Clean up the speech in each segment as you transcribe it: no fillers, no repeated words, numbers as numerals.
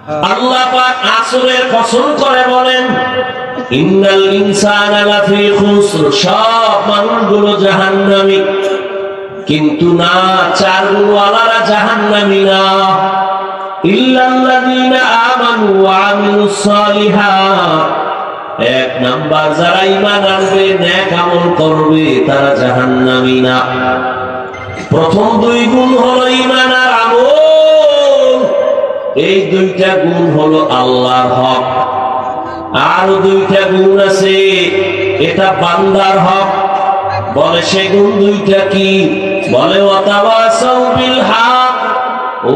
আল্লাহ পাক আসরের কসম করে বলেন ইন্নাল ইনসানা লাফি খুসর, সব মানুষগুলো জাহান্নামী, কিন্তু না, চার গুণওয়ালারা জাহান্নামী না। ইল্লাল্লাযীনা আমানু ওয়া আমিলুস সালিহাত, এক নাম্বার যারা ঈমান আনবে, নেক আমল করবে, তারা জাহান্নামী না। প্রথম দুই গুণ হলো ঈমান আর আমল, এই দুইটা গুণ হলো আল্লাহর হক। আর দুইটা গুণ আছে, এটা বান্দার হক। বলে সে গুণ দুইটা কি? বলে ওয়াতাওয়াসাউ বিল হক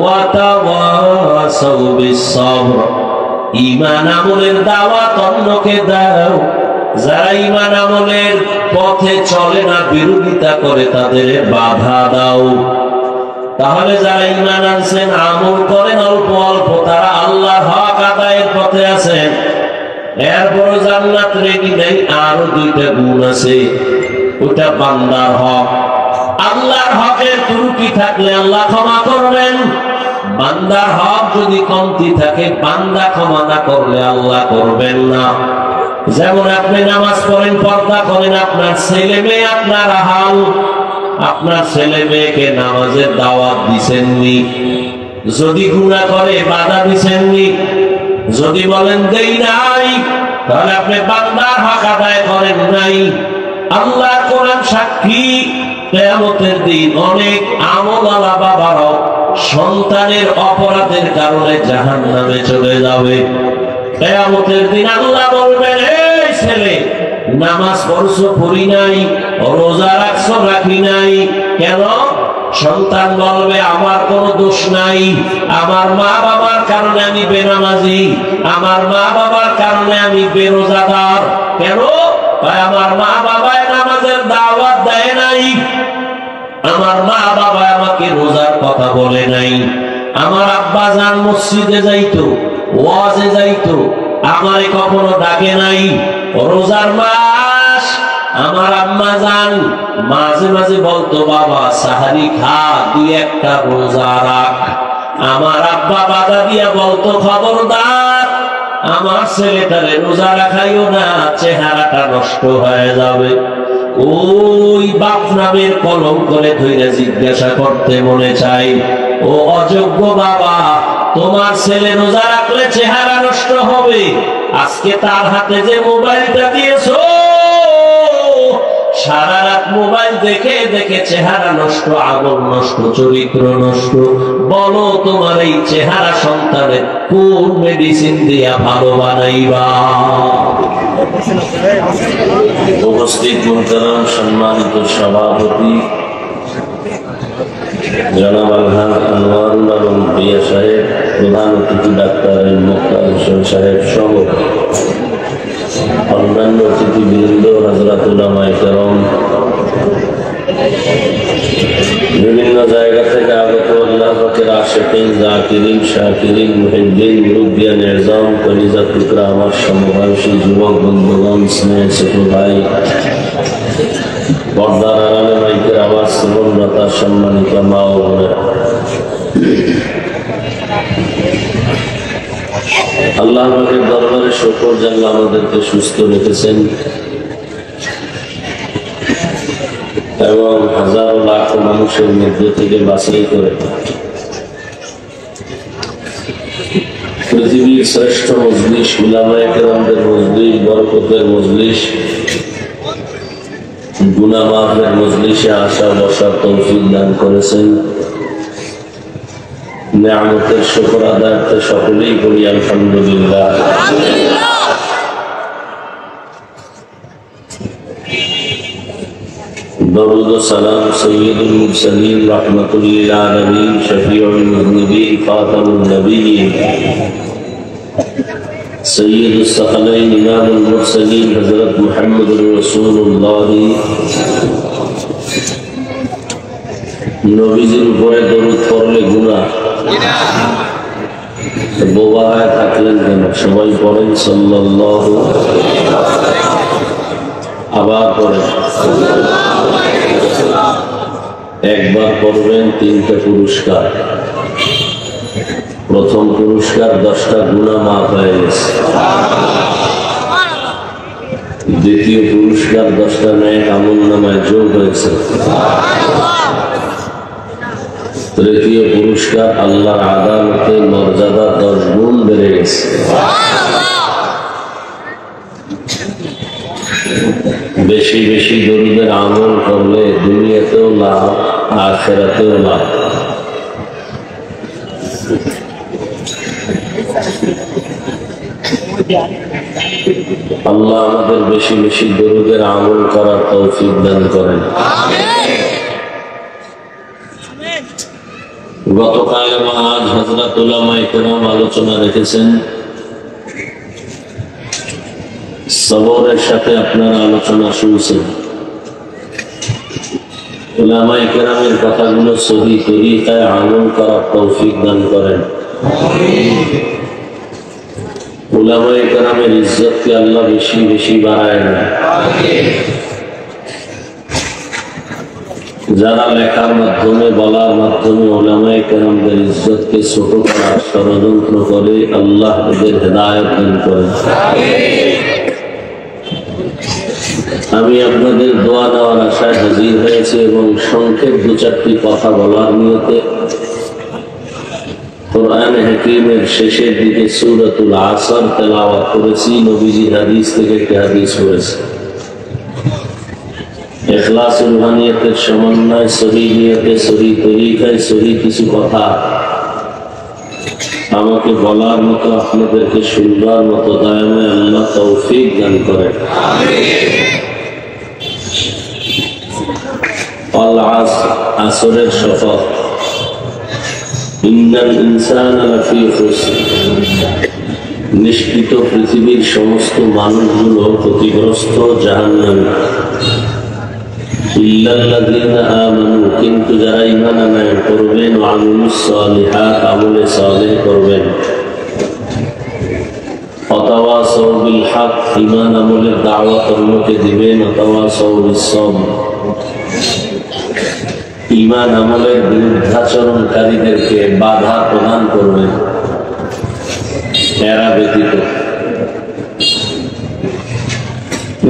ওয়াতাওয়াসাউ বিস সবর। ঈমান আমলের দাওয়াত অন্যকে দাও, যারা ঈমান আমলের পথে চলে না, বিরোধিতা করে, তাদের বাধা দাও। তাহলে যারা ঈমান আনছেন, আমল করেন অল্প অল্প, তারা আল্লাহর হক আদায়ের পথে আছেন। এরপর জান্নাত রেডি নেই। আরো দুইটা গুণ আছে, ওটা বান্দার হক। আল্লাহর হকের ত্রুটি থাকলে আল্লাহ ক্ষমা করবেন। বান্দার হক যদি কমতি থাকে, বান্দা ক্ষমা না করলে আল্লাহ করবেন না। যেমন আপনি নামাজ পড়েন, পর্দা করেন, আপনার ছেলে মেয়ে আপনার হাল, আপনার ছেলে মেয়েকে নামাজের দাওয়াত দিছেননি, যদি গুনাহ করে বাধা দিছেননি, যদি বলেন দেই নাই, তাহলে আপনি বান্দার হক আদায় করেন নাই। আল্লাহ কোরআন সাক্ষী, কিয়ামতের দিন অনেক আমলওয়ালা বাবারাও সন্তানের অপরাধের কারণে জাহান্নামে চলে যাবে। কিয়ামতের দিন আল্লাহ বলবেন, এই ছেলে, নামাজ পড়ছো পড়ি নাই, রোজা রাখছো রাখি নাই, কেন? সন্তান বলবে আমার কোনো দোষ নাই, আমার মা বাবার কারণে আমি বেনামাজি, আমার মা বাবার কারণে আমি বেরোজাদার। কেন? আমার মা বাবা নামাজের দাওয়াত দেয় নাই, আমার মা বাবা আমাকে রোজার কথা বলে নাই, আমার আব্বা জান মসজিদে যাইতো, ওয়াজে যাইতো, আমারে কখনো ডাকে নাই। রোজার মাস, আমার আম্মা জান মাঝে মাঝে বলতো, বাবা সাহারি খা, দুই একটা রোজা রাখ। আমার আব্বা বাধা দিয়া বলতো, খবরদার, আমার ছেলেটারে রোজা রাখাইও না, চেহারাটা নষ্ট হয়ে যাবে। ওই বাপ নামের কলম করে ধইরা জিজ্ঞাসা করতে মনে চাই, ও অযোগ্য বাবা, তোমার ছেলে রোজা রাখলে চেহারা নষ্ট হবে, আজকে তার হাতে যে মোবাইলটা দিয়েছো, সারা রাত মোবাইল দেখে দেখে চেহারা নষ্ট, আমল নষ্ট, চরিত্র নষ্ট। বলো, তোমার এই চেহারা সন্তানের কোন মেডিসিন দিয়া ভালো বানাইবা? উপস্থিত মুহতারাম সম্মানিত সভাপতি জনাব আলহাজ আনোয়ারুল আলম ভূঁইয়া সাহেব, প্রধান অতিথি ডাক্তার মুক্তার হোসেন সাহেব সহ অন্যান্য অতিথিবৃন্দ, হযরত উলামায়ে কেরাম, বিভিন্ন জায়গা থেকে আগত আল্লাহ পাকের আশিকিন, জাকিরিন, শাকিরিন, মুহিব্বিন, মুরব্বিয়ান ইজম, কলিজার টুকরা, আমার সমবয়সী যুবক বন্ধুগণ, স্নেহের ছোট ভাই, পর্দার আড়ালে মাইকের আওয়াজ শ্রবণরতা সম্মানিত মা ও বোনেরা, আল্লাহ পাকের দরবারে শুকর যে আল্লাহ আমাদেরকে সুস্থ রেখেছেন এবং হাজারো লাখ মানুষের মধ্যে থেকে বাছাই করে পৃথিবীর শ্রেষ্ঠ মজলিস, উলামায়ে কেরামদের মজলিস, বরকতের মজলিস, গুনাহ মাফের মজলিসে আসা বসার তৌফিক দান করেছেন। নিয়ামতের শুকর আদায়তে সকলেই বলি আলহামদুলিল্লাহ। দরুদ ও সালাম সাইয়্যিদুল মুরসালিন রাহমাতুল লিল আলামিন শফিউল মুযনিবিন খাতামুন নবিয়্যিন সাইয়্যিদুস সাকালাইন ইমামুল মুরসালিন হযরত মুহাম্মদুর রাসূলুল্লাহ নবীজির উপরে দরুদ পড়লে গুনাহ, বোবা হয়ে থাকলেন কেন? সবাই পড়েন সাল্লাল্লাহু, আবার পড়েন, একবার পড়বেন 3টা পুরস্কার। প্রথম পুরস্কার 10টা গুনাহ মাফ হয়ে গেছে। দ্বিতীয় পুরস্কার 10টা নেক আমলনামায় যোগ হয়েছে। তৃতীয় পুরস্কার আল্লাহর আদালতে মর্যাদা 10 গুণ বেড়ে গেছে। বেশি বেশি দরুদের আমল করলে দুনিয়াতেও লাভ, আখিরাতেও লাভ। আল্লাহ আমাদের বেশি বেশি দরুদের আমল করার তৌফিক দান করেন। গতকাল এবং আজ হযরত উলামায়ে কেরাম আলোচনা রেখেছেন। সবরের সাথে আপনারা আলোচনা শুনছেন। উলামায়ে কেরামের কথাগুলো সহি তরিকায় আমল করার তৌফিক দান করেন। উলামায়ে কেরামের ইজ্জতকে আল্লাহ বেশি বেশি বাড়ায় না। যারা লেখার মাধ্যমে বলার মাধ্যমে উলামায়ে কেরামদের ইজ্জতকে ছোট করার ষড়যন্ত্র করে, আল্লাহ এদের হেদায়েত দান করেন। আমি আপনাদের দোয়া দেওয়ার আশায় হাজির হয়েছি এবং সংক্ষেপ 2-4টি কথা বলার নিয়তে। কোরআন হাকিমের শেষের দিকে সূরাতুল আসর তেলাওয়াত করেছি। নবীজি হাদিস থেকে একটি হাদিস পড়েছি। ইখলাসুল নিয়তের সমন্বয়, সহি নিয়তে, সহি তরিকায়, সহি কিছু কথা আমাকে বলার মতো, আপনাদেরকে শুনবার মতো দায়ামে আল্লাহ তৌফিক দান করেন। আসরের শপথ, ইন্নাল ইনসানা লাফি খুসর, নিশ্চিত পৃথিবীর সমস্ত মানুষগুলো ক্ষতিগ্রস্ত, জাহান্নামী। ইল্লাল্লাযীনা আমানু, কিন্তু যারা ঈমান আনয়ন করবেন, ওয়া আমিলুস সালিহাত, আমলে সালেহ করবেন, ওয়াতাওয়াসাউ বিল হক, ঈমান আমলের দাওয়াত অন্যকে দিবেন, ওয়াতাওয়াসাউ বিস সবর, ঈমান আমলের বিরুদ্ধাচরণকারীদেরকে বাধা প্রদান করবেন এরা ব্যতীত।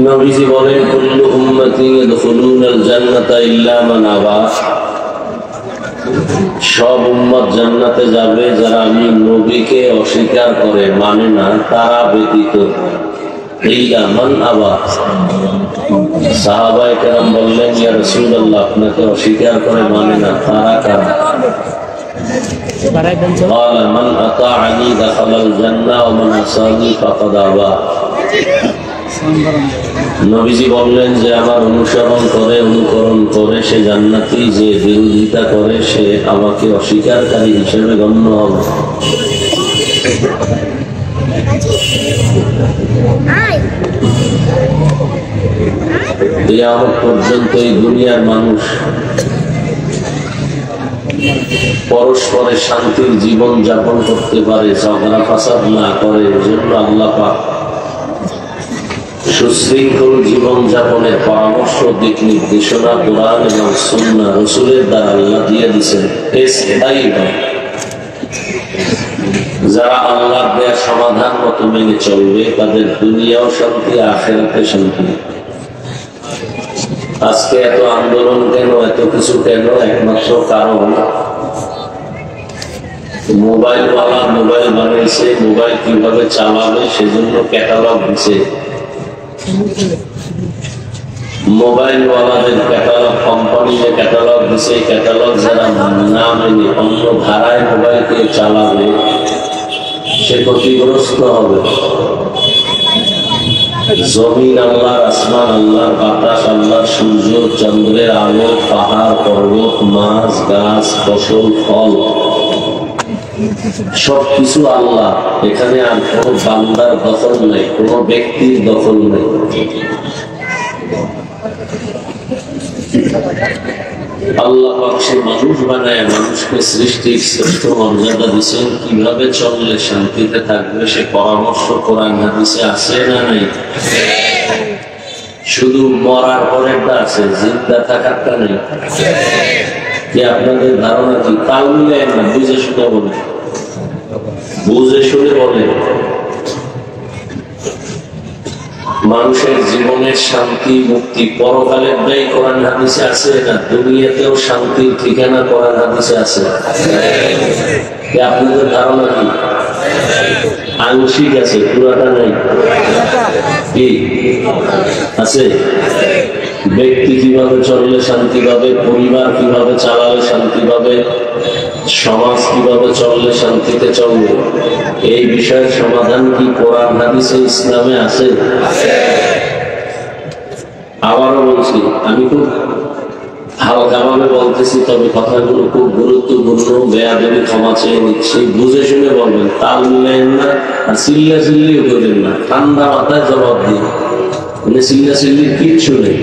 নবীজি বলেন, কুল্লু উম্মতি ইয়াদখুলুনাল জান্নাতা ইল্লা মান আবা, সব উম্মত জান্নাতে যাবে যারা আমি নবীকে অস্বীকার করে, মানে না, তারা ব্যতীত। ইল্লা মান আবা। সাহাবায়ে কেরাম বললেন, ইয়া রাসূলুল্লাহ, আপনাকে অস্বীকার করে, মানে না, তারা কারা? قال من أطاعني دخل الجنة ومن عصاني فقد أبى। নবীজি বললেন যে আমার অনুসরণ করে, অনুকরণ করে সে জান্নাতি, যে বিরোধিতা করে সে আমাকে অস্বীকারকারী হিসেবে গণ্য হবে। কিয়ামত পর্যন্ত এই দুনিয়ার মানুষ পরস্পরের শান্তির জীবন যাপন করতে পারে, ঝগড়া ফাসাদ না করে। এজন্য আল্লাহ পাক সুশৃঙ্খল জীবন যাপনের পরামর্শ, দিক নির্দেশনা কোরআন এবং সুন্নাহ রাসূলের দ্বারা আল্লাহ দিয়ে দিয়েছেন। যারা আল্লাহর দেয়া সমাধান মতো মেনে চলবে, তাদের দুনিয়াও শান্তি, আখিরাতে শান্তি। আজকে এত আন্দোলন কেন, এত কিছু কেন? একমাত্র কারণ মোবাইলওয়ালা মোবাইল বানিয়েছে, মোবাইল কিভাবে চালাবে সেজন্য ক্যাটালগ দিছে। মোবাইলওয়ালাদের ক্যাটালগ, কোম্পানি যে ক্যাটালগ দিছে, ক্যাটালগ যারা না মেনে অন্য ধারায় মোবাইলকে চালাবে সে ক্ষতিগ্রস্ত হবে। জমিন আল্লাহর, আসমান আল্লাহর, বাতাস আল্লাহর, সূর্য চন্দ্রের আলো, পাহাড় পর্বত, মাছ গাছ, ফসল ফল সবকিছু আল্লাহ। এখানে আর কোনো বান্দার দখল নেই, কোনো ব্যক্তির দখল নেই। আল্লাহ পাক সে মানুষ বানায়, মানুষকে সৃষ্টির শ্রেষ্ঠ মর্যাদা দিচ্ছেন। কিভাবে চললে শান্তিতে থাকবে সে পরামর্শ কোরআন হাদিসে আছে না নাই? শুধু মরার পরেরটা আছে, জিন্দা থাকারটা নেই। কি আপনাদের ধারণা কি? তাল মিলে না, বুঝে শুনে বলে বুঝে শুনে বলেন, মানুষের জীবনের শান্তি মুক্তি পরকালের দায়ী কোরআন হাদিসে আছে না দুনিয়াতেও শান্তির ঠিকানা কোরআন হাদিসে আছে? আপনাদের ধারণা কি? আংশিক আছে, পুরাটা নাই। কি আছে? ব্যক্তি কিভাবে চললে শান্তি পাবে, পরিবার কিভাবে চালালে শান্তি পাবে, সমাজ কিভাবে চললে শান্তিতে চলবে, এই বিষয়ের সমাধান কি কোরআন হাদিসে ইসলামে আছে? আবারও বলছি, আমি খুব হালকাভাবে বলতেছি, তবে কথাগুলো খুব গুরুত্বপূর্ণ। বেয়াদবি ক্ষমা চেয়ে নিচ্ছি, বুঝে শুনে বলবেন। তাল মিলেন না আর চিল্লা চিল্লিও করেন না, ঠান্ডা মাথায় জবাব দিন। মানে চিল্লা চিল্লির কিচ্ছু নেই।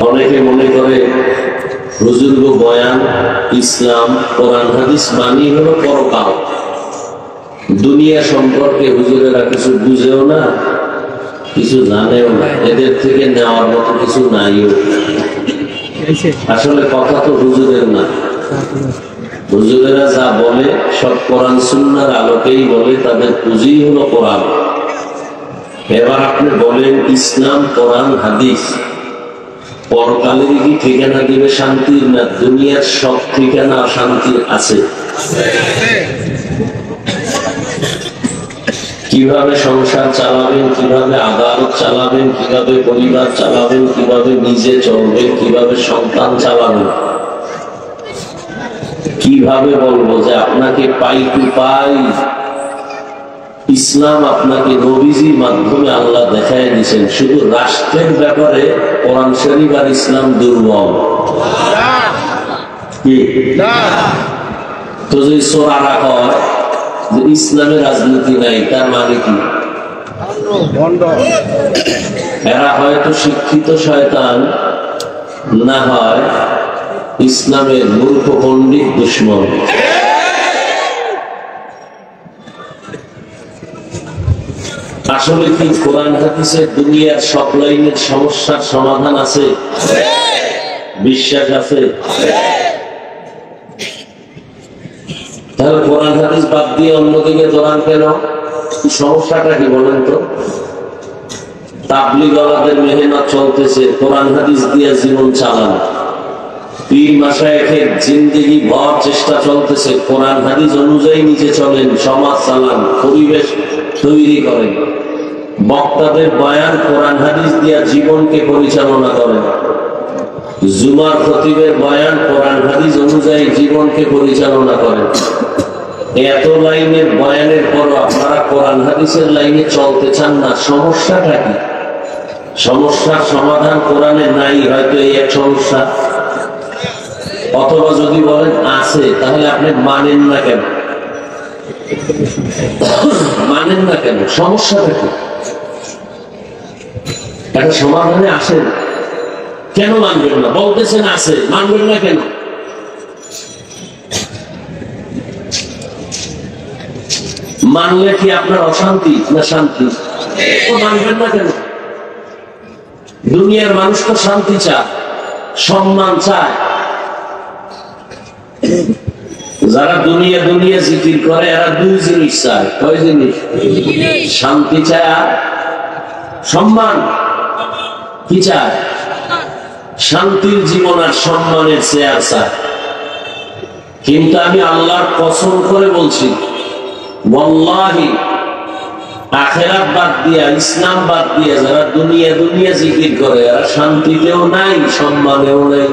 অনেকে মনে করে হুজুর বয়ান, ইসলাম, কোরআন হাদিস মানি হলো পরকাল। দুনিয়া সম্পর্কে হুজুরেরা কিছু বুঝেও না, কিছু জানেও না, এদের থেকে নেওয়ার মতো কিছু নাইও। আসলে কথা তো হুজুরের না, হুজুরেরা যা বলে সব কোরআন সুন্নাহর আলোকেই বলে, তাদের পুঁজি হলো কোরআন। এবার আপনি বলেন, ইসলাম, কোরআন, হাদিস পরকালের কি ঠিকানা দিবে শান্তির, না দুনিয়ার সব ঠিকানা শান্তির আছে? কিভাবে সংসার চালাবেন, কিভাবে আদালত চালাবেন, কিভাবে পরিবার চালাবেন, কিভাবে নিজে চলবেন, কিভাবে সন্তান চালাবেন, কিভাবে বলবো যে আপনাকে পাই টু পাই ইসলাম আপনাকে নবীজির মাধ্যমে আল্লাহ দেখায় দিয়েছেন। শুধু রাষ্ট্রের ব্যাপারে কোরআন শরীফ আর ইসলাম দুর্বল। তো যদি সোরারা কয় যে ইসলামের রাজনীতি নাই, তার মানে কি? এরা হয়তো শিক্ষিত শয়তান, না হয় ইসলামের মূর্খ পণ্ডিত দুশ্মন। আসলে কি কোরআন হাদিসে দুনিয়ার সব লাইনের সমস্যার সমাধান আছে? বিশ্বাস আছে? তাহলে কোরআন হাদিস বাদ দিয়ে অন্যদিকে দৌড়ান কেন? সমস্যাটা কি বলেন তো? তাবলীগওয়ালাদের মেহনত চলতেছে, কোরআন হাদিস দিয়ে জীবন চালান। পীর মাশায়েখের জিন্দেগি ভর চেষ্টা চলতেছে, কোরআন হাদিস অনুযায়ী নিজে চলেন, সমাজ চালান, পরিবেশ তৈরি করেন। বক্তাদের বয়ান কোরআন হাদিস দিয়া জীবনকে পরিচালনা করেন। জুমার খতিবের বয়ান কোরআন হাদিস অনুযায়ী জীবনকে পরিচালনা করেন। এত লাইনের বয়ানের পর আপনারা কোরআন হাদিসের লাইনে চলতে চান না, সমস্যাটা কি? সমস্যার সমাধান কোরআনে নাই, হয়তো এই এক সমস্যা। অথবা যদি বলেন আছে, তাহলে আপনি মানেন না কেন? মানেন না কেন? সমস্যাটা কি? একটা সমাধানে আসেন, কেন মানবেন না? বলতেছেন আছে, মানবেন না কেন? মানলে কি আপনার অশান্তি না শান্তি? মানবেন না কেন? দুনিয়ার মানুষ তো শান্তি চায়, সম্মান চায়। যারা দুনিয়া দুনিয়া জিকির করে এরা দুই জিনিস চায়। কয় জিনিস? শান্তি চায় আর সম্মান। কি চায়? শান্তির জীবন আর সম্মানের চেয়ার চায়। কিন্তু আমি আল্লাহর কসম করে বলছি, ওয়াল্লাহি আখিরাত বাদ দিয়া, ইসলাম বাদ দিয়া যারা দুনিয়া দুনিয়া জিকির করে এরা শান্তিতেও নাই, সম্মানেও নাই।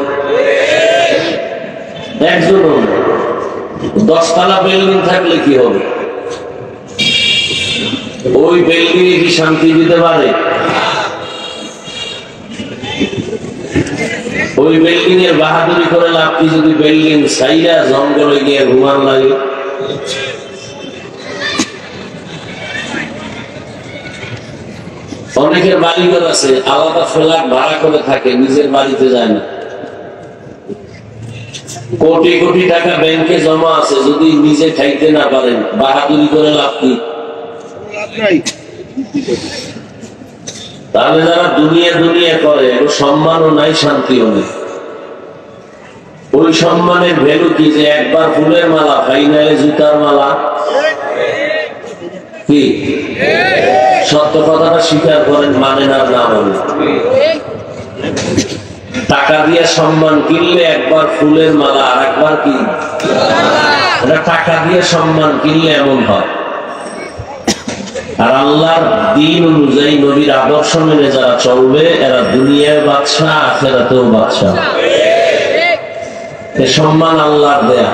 একজনও নাই। 10 তলা বিল্ডিং থাকলে কি হবে? ওই বিল্ডিং কি শান্তি দিতে পারে? ওই বিল্ডিং এর বাহাদুরি করে লাভ কি যদি বিল্ডিং সাইরা জঙ্গলে গিয়ে ঘুমান লাগে? অনেকের বাড়িঘর আছে, আলাদা ফ্ল্যাট ভাড়া করে থাকে, নিজের বাড়িতে যায় না। কোটি কোটি টাকা ব্যাংকে জমা আছে, যদি নিজে খাইতে না পারেন বাহাদুরি করে লাভ কি? তাহলে যারা দুনিয়া দুনিয়া করে সম্মানও নাই, শান্তিও নেই। ওই সম্মানের ভ্যালু কি যে একবার ফুলের মালা, ফাইনালে জুতার মালা? কি সত্য কথাটা স্বীকার করেন, মানেন আর না মানেন? টাকা দিয়ে সম্মান কিনলে একবার ফুলের মালা, আর একবার কি টাকা দিয়ে সম্মান কিনলে এমন হয়। আর আল্লাহর দ্বীন অনুযায়ী নবীর আদর্শ মেনে যারা চলবে এরা দুনিয়ার বাদশা, আখিরাতেও বাদশা। এ সম্মান আল্লাহর দেয়া।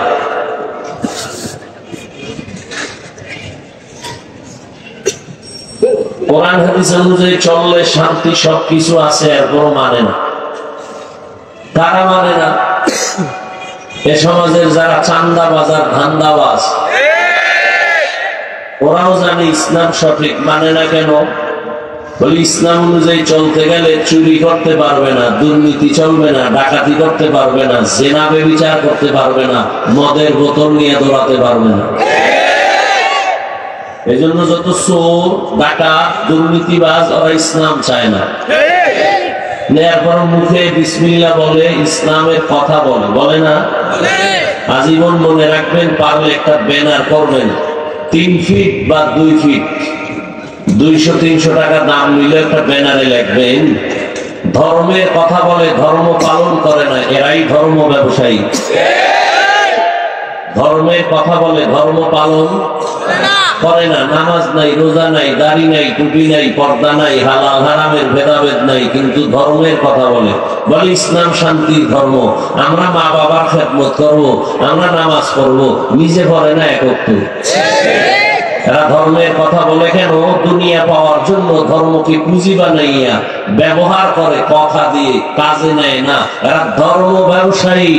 কোরআন হাদিস অনুযায়ী চললে শান্তি সবকিছু আছে, এরপর মানে না। কারা মানে না? এ সমাজের যারা চান্দাবাজ আর ধান্দাবাজ, ওরাও জানে ইসলাম সঠিক, মানে না কেন? বলে ইসলাম অনুযায়ী চলতে গেলে চুরি করতে পারবে না, দুর্নীতি চলবে না, ডাকাতি করতে পারবে না, জেনা ব্যভিচার করতে পারবে না, মদের বোতল নিয়ে দৌড়াতে পারবে না। এই জন্য যত চোর, ডাকাত, দুর্নীতিবাজ ওরা ইসলাম চায় না। এরপর মুখে বিসমিল্লাহ বলে, ইসলামের কথা বলে, বলে না? আজীবন মনে রাখবেন, পারলে একটা ব্যানার করবেন, 3 ফিট বা 2 ফিট, 200-300 টাকা দাম নিলে একটা ব্যানারে লিখবেন, ধর্মের কথা বলে, ধর্ম পালন করে না, এরাই ধর্ম ব্যবসায়ী। ধর্মের কথা বলে, ধর্ম পালন করে না, নামাজ নাই, রোজা নাই, দাড়ি নাই, টুপি নাই, পর্দা নাই, হালাল হারামের ভেদাভেদ নাই, কিন্তু ধর্মের কথা বলে। বলে ইসলাম শান্তির ধর্ম, আমরা মা বাবার খেদমত করব, আমরা নামাজ পড়বো, নিজে পড়ে না একক। এরা ধর্মের কথা বলে কেন? দুনিয়া পাওয়ার জন্য ধর্মকে পুঁজি বানাইয়া ব্যবহার করে, কথা দিয়ে, কাজে নেয় না। এরা ধর্ম ব্যবসায়ী।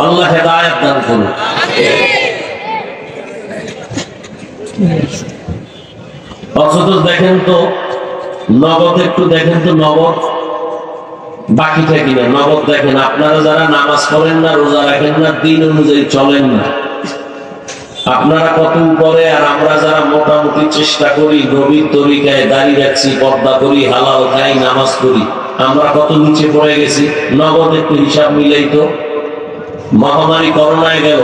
আল্লাহ হেদায়েত দান করুন। অথচ দেখেন তো নগদ, একটু দেখেন তো নগদ বাকি থাকি না। নগদ দেখেন, আপনারা যারা নামাজ পড়েন না, রোজা রাখেন না, দিন অনুযায়ী চলেন না, আপনারা কত উপরে। আর আমরা যারা মোটামুটি চেষ্টা করি, নবীর তরিকায় দাড়ি রাখছি, পর্দা করি, হালাল খাই, নামাজ করি, আমরা কত নিচে পড়ে গেছি। নগদ একটু হিসাব মিলাই তো। মহামারী করোনায় গেল,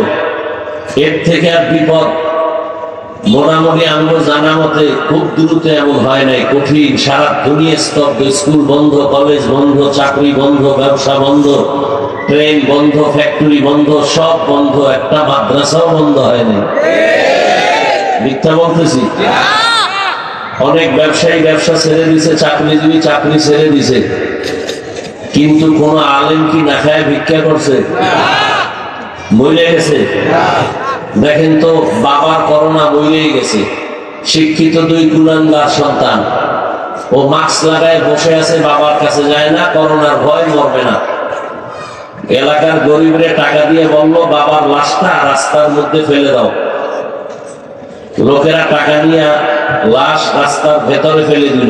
এর থেকে আর বিপদ মোটামুটি আমরা জানা মতে খুব দ্রুত এমন হয় নাই। কঠিন, সারা দুনিয়া স্তব্ধ, স্কুল বন্ধ, কলেজ বন্ধ, চাকরি বন্ধ, ব্যবসা বন্ধ, ট্রেন বন্ধ, ফ্যাক্টরি বন্ধ, সব বন্ধ, একটা মাদ্রাসাও বন্ধ হয়নি। মিথ্যা বলতেছি? অনেক ব্যবসায়ী ব্যবসা ছেড়ে দিছে, চাকরিজীবী চাকরি ছেড়ে দিছে, কিন্তু কোন আলেম কি না খায় ভিক্ষা করছে? মরে গেছে। দেখেন তো, বাবার করোনা মরেই গেছে, শিক্ষিত 2 কুলাঙ্গার সন্তান, ও মাস্ক লাগায় বসে আছে, বাবার কাছে যায় না, করোনার ভয়, মরবে না। এলাকার গরিবরে টাকা দিয়ে বললো, বাবার লাশটা রাস্তার মধ্যে ফেলে দাও। লোকেরা টাকা নিয়ে লাশ রাস্তার ভেতরে ফেলে দিল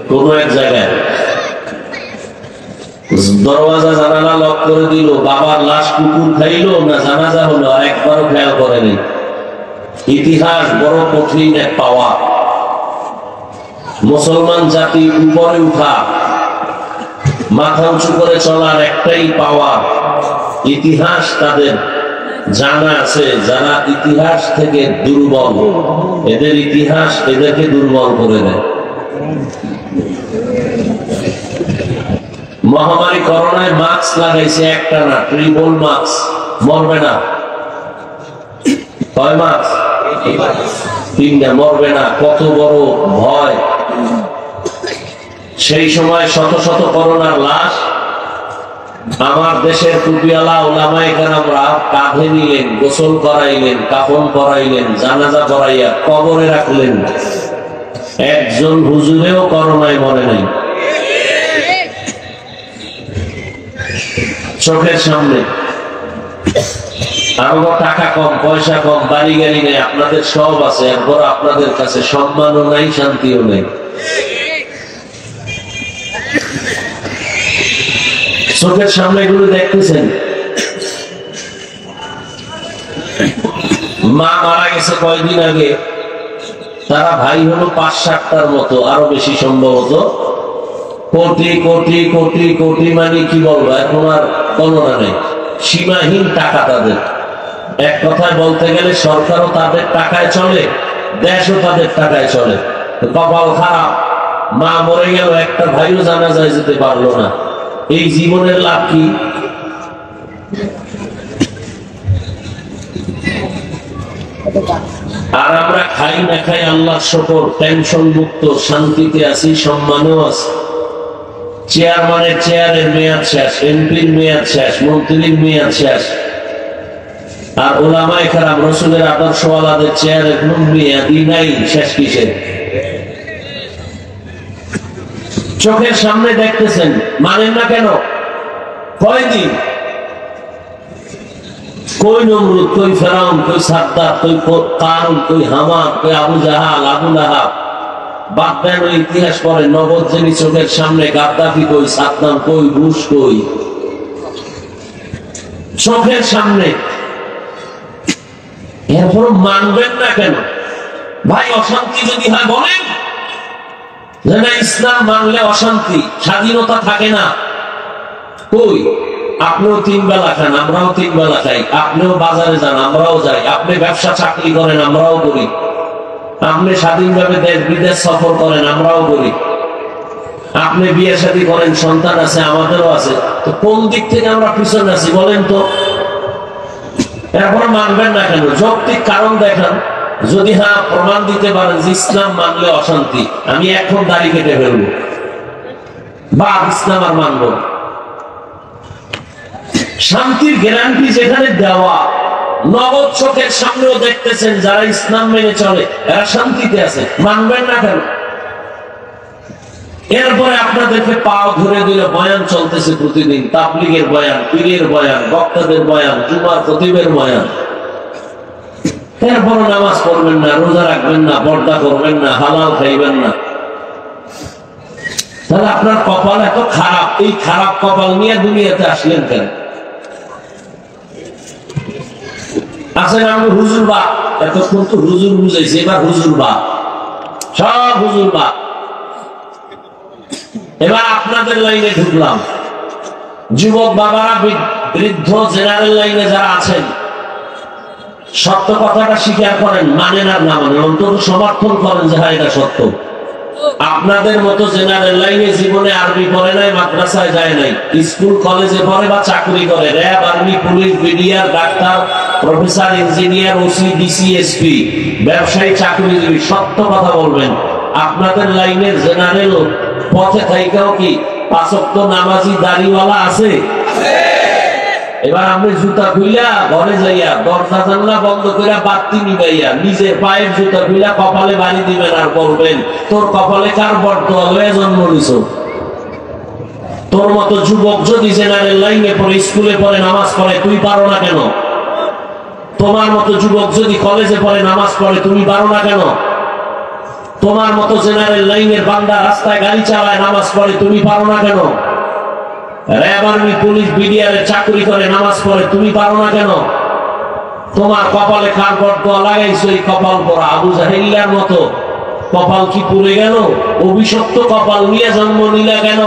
কোন এক জায়গায়, দরওয়াজা জানালা লক করে দিল। বাবার লাশ কুকুর খাইলো না জানাজা হলো, আর একবারও খেয়াল করেনি। ইতিহাস বড় কঠিন এক পাওয়া। মুসলমান জাতি উপরে উঠা, মাথা উঁচু করে চলার একটাই পাওয়া। ইতিহাস তাদের জানা আছে। যারা ইতিহাস থেকে দুর্বল, এদের ইতিহাস এদেরকে দুর্বল করে দেয়। মহামারী করোনায় মাস্ক লাগাইছে একটা না, ট্রিপল মাস্ক, মরবে না। কয় মাস্ক? 3টা, মরবে না। কত বড় ভয়! সেই সময় শত শত করোনার লাশ আমার দেশের টুপিওয়ালা ওলামায়ে কেরামরা কাঁধে নিলেন, গোসল করাইলেন, কাফন করাইলেন, জানাজা করাইয়া কবরে রাখলেন। একজন হুজুরেও করোনায় মরে নাই। চোখের সামনে। আরো টাকা কম, পয়সা কম, বাড়ি গাড়ি নেই, আপনাদের সব আছে, এরপর আপনাদের কাছে সম্মানও নাই, শান্তিও নেই। চোখের সামনে এগুলো দেখতেছেন। মা মারা গেছে কয়েকদিন আগে, তারা ভাই হলো 5-7টার মতো, আরো বেশি সম্ভবত। কোটি কোটি কোটি কোটি মানে কি বলবো, এখন আর কল্পনা নেই, সীমাহীন টাকা তাদের। এক কথায় বলতে গেলে সরকারও তাদের টাকায় চলে, দেশও তাদের টাকায় চলে। কপাল খারাপ, মা মরে গেল, একটা ভাইও জানাজায় যেতে পারলো না। এই জীবনের লাভ কি? আর আমরা খাই না খাই আল্লাহ শুকর, টেনশন মুক্ত, শান্তিতে আছি, সম্মানেও আছে। চেয়ারম্যানের চেয়ারের মেয়াদ শেষ, এমপির মেয়াদ শেষ, মন্ত্রীর মেয়াদ শেষ, আর ওলামায়ে কেরাম রাসূলের আদর্শওয়ালাদের চেয়ারের কোন মেয়াদই নাই। শেষ কিসের? চোখের সামনে দেখতেছেন, মানেন না কেন? কয়দিন? কই নমরুদ, কই ফেরাউন, কই সাদ্দাত, কই কারুন, কই হামান, কই আবু জাহাল, আবু লাহাব। বাদ দেন ওই ইতিহাস পড়ে, নগদ যিনি চোখের সামনে, গাদ্দাফি কই, সাদ্দাম কই, বুশ কই, চোখের সামনে। এরপর মানবেন না কেন ভাই? অশান্তি যদি হয় বলেন যে না, ইসলাম মানলে অশান্তি, স্বাধীনতা থাকে না। কই? আপনিও 3 বেলা খান, আমরাও 3 বেলা খাই। আপনিও বাজারে যান, আমরাও যাই। আপনি ব্যবসা চাকরি করেন, আমরাও করি। আপনি স্বাধীনভাবে দেশ বিদেশ সফর করেন, আমরাও করি। আপনি বিয়ে শাদী করেন, সন্তান আছে, আমাদেরও আছে। তো কোন দিক থেকে আমরা পিছনে আছি বলেন তো? এরপর মানবেন না কেন? যৌক্তিক কারণ দেখান। যদি হ্যাঁ প্রমাণ দিতে পারেন যে ইসলাম মানলে অশান্তি, আমি এখন দাড়ি কেটে ফেলবো, বা ইসলাম আর মানব। শান্তির গ্যারান্টি যেখানে দেওয়া, নগদ চোখের সামনেও দেখতেছেন যারা ইসলাম মেনে চলে এরা শান্তিতে আছে, মানবেন না কেন? এরপরে আপনাদেরকে পাও ধরে দিলে বয়ান চলতেছে প্রতিদিন, তাবলীগের বয়ান, পীরের বয়ান, বক্তাদের বয়ান, জুমার খতিবের বয়ান। এরপর নামাজ পড়বেন না, রোজা রাখবেন না, পর্দা করবেন না, হালাল খাইবেন না। তাহলে আপনার কপাল এত খারাপ, এই খারাপ কপাল নিয়ে দুনিয়াতে আসলেন কেন? আছেন আমি হুজুর বা, এতক্ষণ তো হুজুর বুঝাইছে, এবার হুজুর বা, সব হুজুর বা। এবার আপনাদের লাইনে ঢুকলাম। যুবক বাবারা, বৃদ্ধ, জেনারেল লাইনে যারা আছেন, সত্য কথাটা স্বীকার করেন, মানেন আর না মানেন, অন্তত সমর্থন করেন যে হ্যাঁ এটা সত্য। আপনাদের মতো জেনারেল লাইনে জীবনে আরবি পড়ে নাই, মাদ্রাসায় যায় নাই, স্কুল কলেজে পড়ে বা চাকরি করে, RAB, army, police, BDR, doctor, professor, engineer, OC, DC, SP, ব্যবসায়ী, চাকরিজীবী, সত্য কথা বলবেন। আপনাদের লাইনের জেনারেল পথে থাইকাও কি 5 ওয়াক্ত নামাজি দাড়িওয়ালা আছে? এবার আপনি জুতা খুইলা ঘরে যাইয়া দরজা জানলা বন্ধ করে বাতি নিবাইয়া নিজের পায়ের জুতা খুইলা কপালে বাড়ি দিবেন আর বলবেন তোর কপালে কার বরদোয়া লয়ে জন্ম নিছ। তোর মতো যুবক যদি জেনারেল লাইনে পড়ে, স্কুলে পড়ে, নামাজ পড়ে, তুই পারো না কেন? তোমার মতো যুবক যদি কলেজে পড়ে, নামাজ পড়ে, তুমি পারো না কেন? তোমার মতো জেনারেল লাইনের বান্দা রাস্তায় গাড়ি চালায়, নামাজ পড়ে, তুমি পারো না কেন? র্যাব, আর্মি, পুলিশ, বিডিআর চাকরি করে, নামাজ পড়ে, তুমি পারো না কেন? তোমার কপালে কার বরদোয়া লাগাইছো? এই কপাল পরা আবু জাহেলের মতো কপাল কি পুড়ে গেল? অভিশপ্ত কপাল নিয়ে জন্ম নিলা কেন?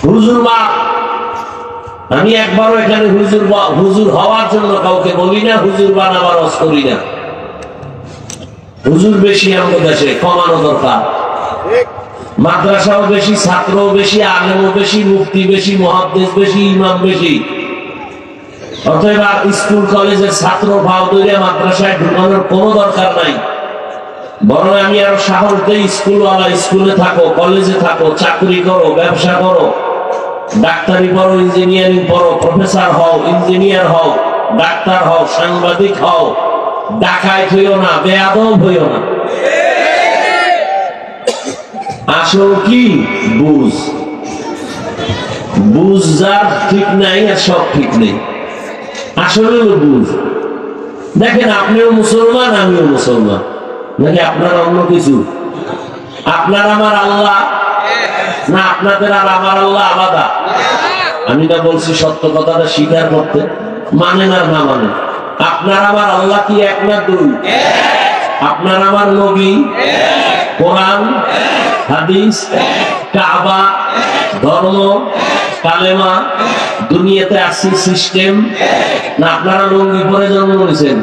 হুজুর মা, আমি একবারও এখানে হুজুর হওয়ার জন্য কাউকে বলি না, হুজুর বানাবার রস করি না। হুজুর বেশি আমাদের দেশে, কমানো দরকার। মাদ্রাসাও বেশি, ছাত্রও বেশি, আলেমও বেশি, মুফতি বেশি, মুহাদ্দিস বেশি, ইমাম বেশি। অতএব স্কুল কলেজের ছাত্র ভাও ধরে মাদ্রাসায় ঢুকানোর কোনো দরকার নাই। বরং আমি আরো সাহস দেই, স্কুলওয়ালা স্কুলে থাকো, কলেজে থাকো, চাকরি করো, ব্যবসা করো, ডাক্তারি পড়ো, ইঞ্জিনিয়ারিং পড়ো, প্রফেসর হও, ইঞ্জিনিয়ার হও, ডাক্তার হও, সাংবাদিক হও, ডাকাইত হইও না, বেয়াদব হইও না। আসল কি? বুঝ। বুঝ যার ঠিক নাই আর সব ঠিক নেই। আসলে বুঝ। দেখেন, আপনিও মুসলমান, আমিও মুসলমান, নাকি আপনার অন্য কিছু? আপনার আমার আল্লাহ না আপনাদের আর আমার আল্লাহ আলাদা? আমি না বলছি সত্য কথাটা স্বীকার করতে, মানেন আর না মানেন। আপনার আমার আল্লাহ কি এক না দুই? আপনার আমার নবী, কোরআন, হাদিস, কাবা, ধর্ম, কালেমা, দুনিয়াতে আসি সিস্টেম। না আপনারা লুঙ্গি পরে জন্ম নিয়েছেন?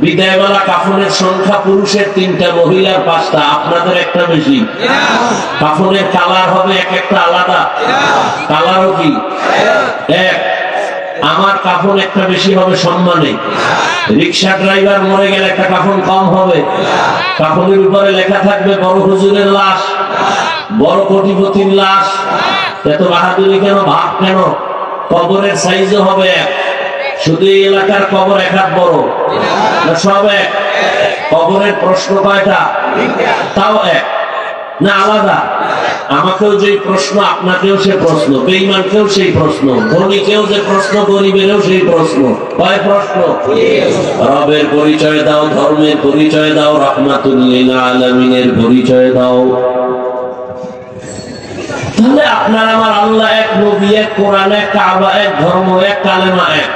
বিদায়বেলা কাফনের সংখ্যা পুরুষের 3টা, মহিলার 5টা, আপনাদের একটা বেশি। কাফনের কালার হবে এক একটা আলাদা, কালারও কি এক। আমার কাফন একটা বেশি হবে সম্মানে। রিক্সা ড্রাইভার মরে গেলে একটা কাফন কম হবে। কাফনের উপরে লেখা থাকবে বড় হুজুরের লাশ, বড় কোটিপতির লাশ। এত বাহাদুরি কেন, ভাব কেন? কবরের সাইজও হবে এক। শুধু এই এলাকার কবর এক হাত বড় না সব এক? কবরের প্রশ্ন কয়টা? তাও এক না আলাদা? আমাকেও যে প্রশ্ন, আপনাকেও সে প্রশ্ন, বেঈমানকেও সেই প্রশ্ন, ধনীকেও যে প্রশ্ন, গরিবেরও সেই প্রশ্ন। কয় প্রশ্ন? রবের পরিচয় দাও, ধর্মের পরিচয় দাও, রাহমাতুল লিল আলামিনের পরিচয় দাও। তাহলে আপনার আমার আল্লাহ এক, নবী এক, কোরআন এক, কাবা এক, ধর্ম এক, কালেমা এক।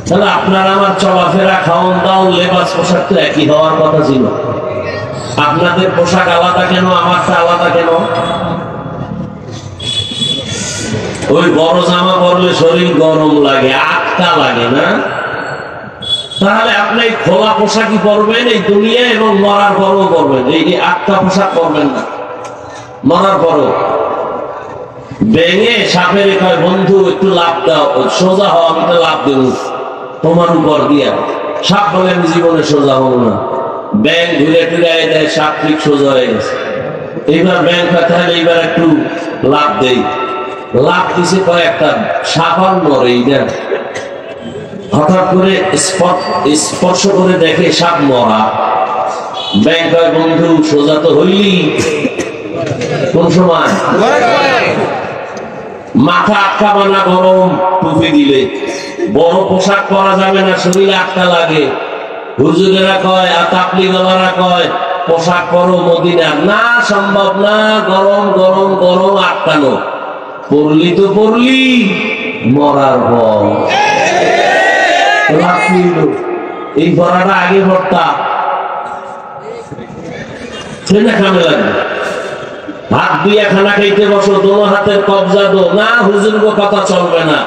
তাহলে আপনার আমার চলাফেরা, খাওয়ান দাওন, লেবাস, পোশাক তো একই হওয়ার কথা ছিল। আপনাদের পোশাক আলাদা কেন, আমারটা আলাদা কেন? ওই বড় জামা পরলে শরীর গরম লাগে, আটকা লাগে না? তাহলে আপনি খোলা পোশাকই পরবেন এই দুনিয়া, এবং মরার পরও পরবেন। এই আটকা পোশাক পরবেন না মরার পরও। ব্যাঙে সাপের কয়, বন্ধু একটু লাভ দাও, সোজা হও, আমি তো লাভ দেব তোমার উপর দিয়া। সাপ বলে, আমি জীবনে সোজা হব না। ব্যাং ঘুরে টুরে দেয়, সাপ ঠিক সোজা হয়ে গেছে। এইবার ব্যাং তাহলে এইবার একটু লাভ দেই। লাভ দিছে কয়েকটা, সাপ আর মরে। এইটা হঠাৎ করে স্পর্শ করে দেখে সাপ মরা। ব্যাং কয়, বন্ধু সোজা তো হইলি। কোন সময়? মাথা আটকাবে না গরম টুপি দিলে, বড় পোশাক পরা যাবে না, শরীরে আটকা লাগে। হুজুরেরা কয় আর তাবলীগওয়ালারা কয় পোশাক পরো মদিনা। না, সম্ভব না, গরম গরম গরম আটকানো। পড়লি তো পড়লি, মরার ভয়। এই পড়াটা আগে পড়তা, সেটা কামে লাগবে। হাত দুইয়া খানা খাইতে বসো, দোনো হাতের কবজা দো। না হুজুর গো, কথা চলবে না।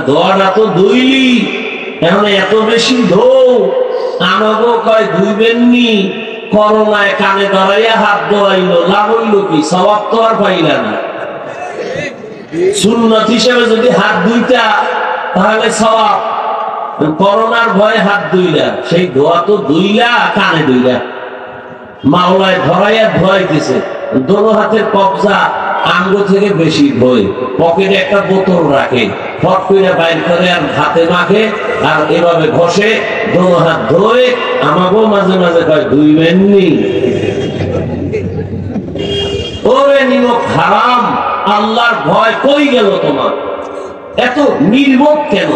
ধোয়াটা তো ধুইলি, এখন এত বেশি ধো। আমাগো কয় ধুইবেননি, করোনায় কানে ধরাইয়া হাত ধোয়াইলো, লাভ হইল কি? সওয়াব তো আর পাইলা না। সুন্নত হিসেবে যদি হাত ধুইতা তাহলে সওয়াব। করোনার ভয়ে হাত ধুইলা, সেই ধোয়া তো ধুইলা, কানে ধুইলা, মাওলায় ধরাইয়া ধোয়াইতেছে। দোনো হাতের কবজা আঙ্গুল থেকে বেশি ধোয়। পকেটে একটা বোতল রাখে, ফট করে বাইর করে আর হাতে মাখে, আর এভাবে ঘষে, দোনো হাত ধোয়। আমাকেও মাঝে মাঝে কয় ধুইবেননি। ওরে নিমক হারাম, আল্লাহর ভয় কই গেল তোমার? এত নির্বোধ কেন?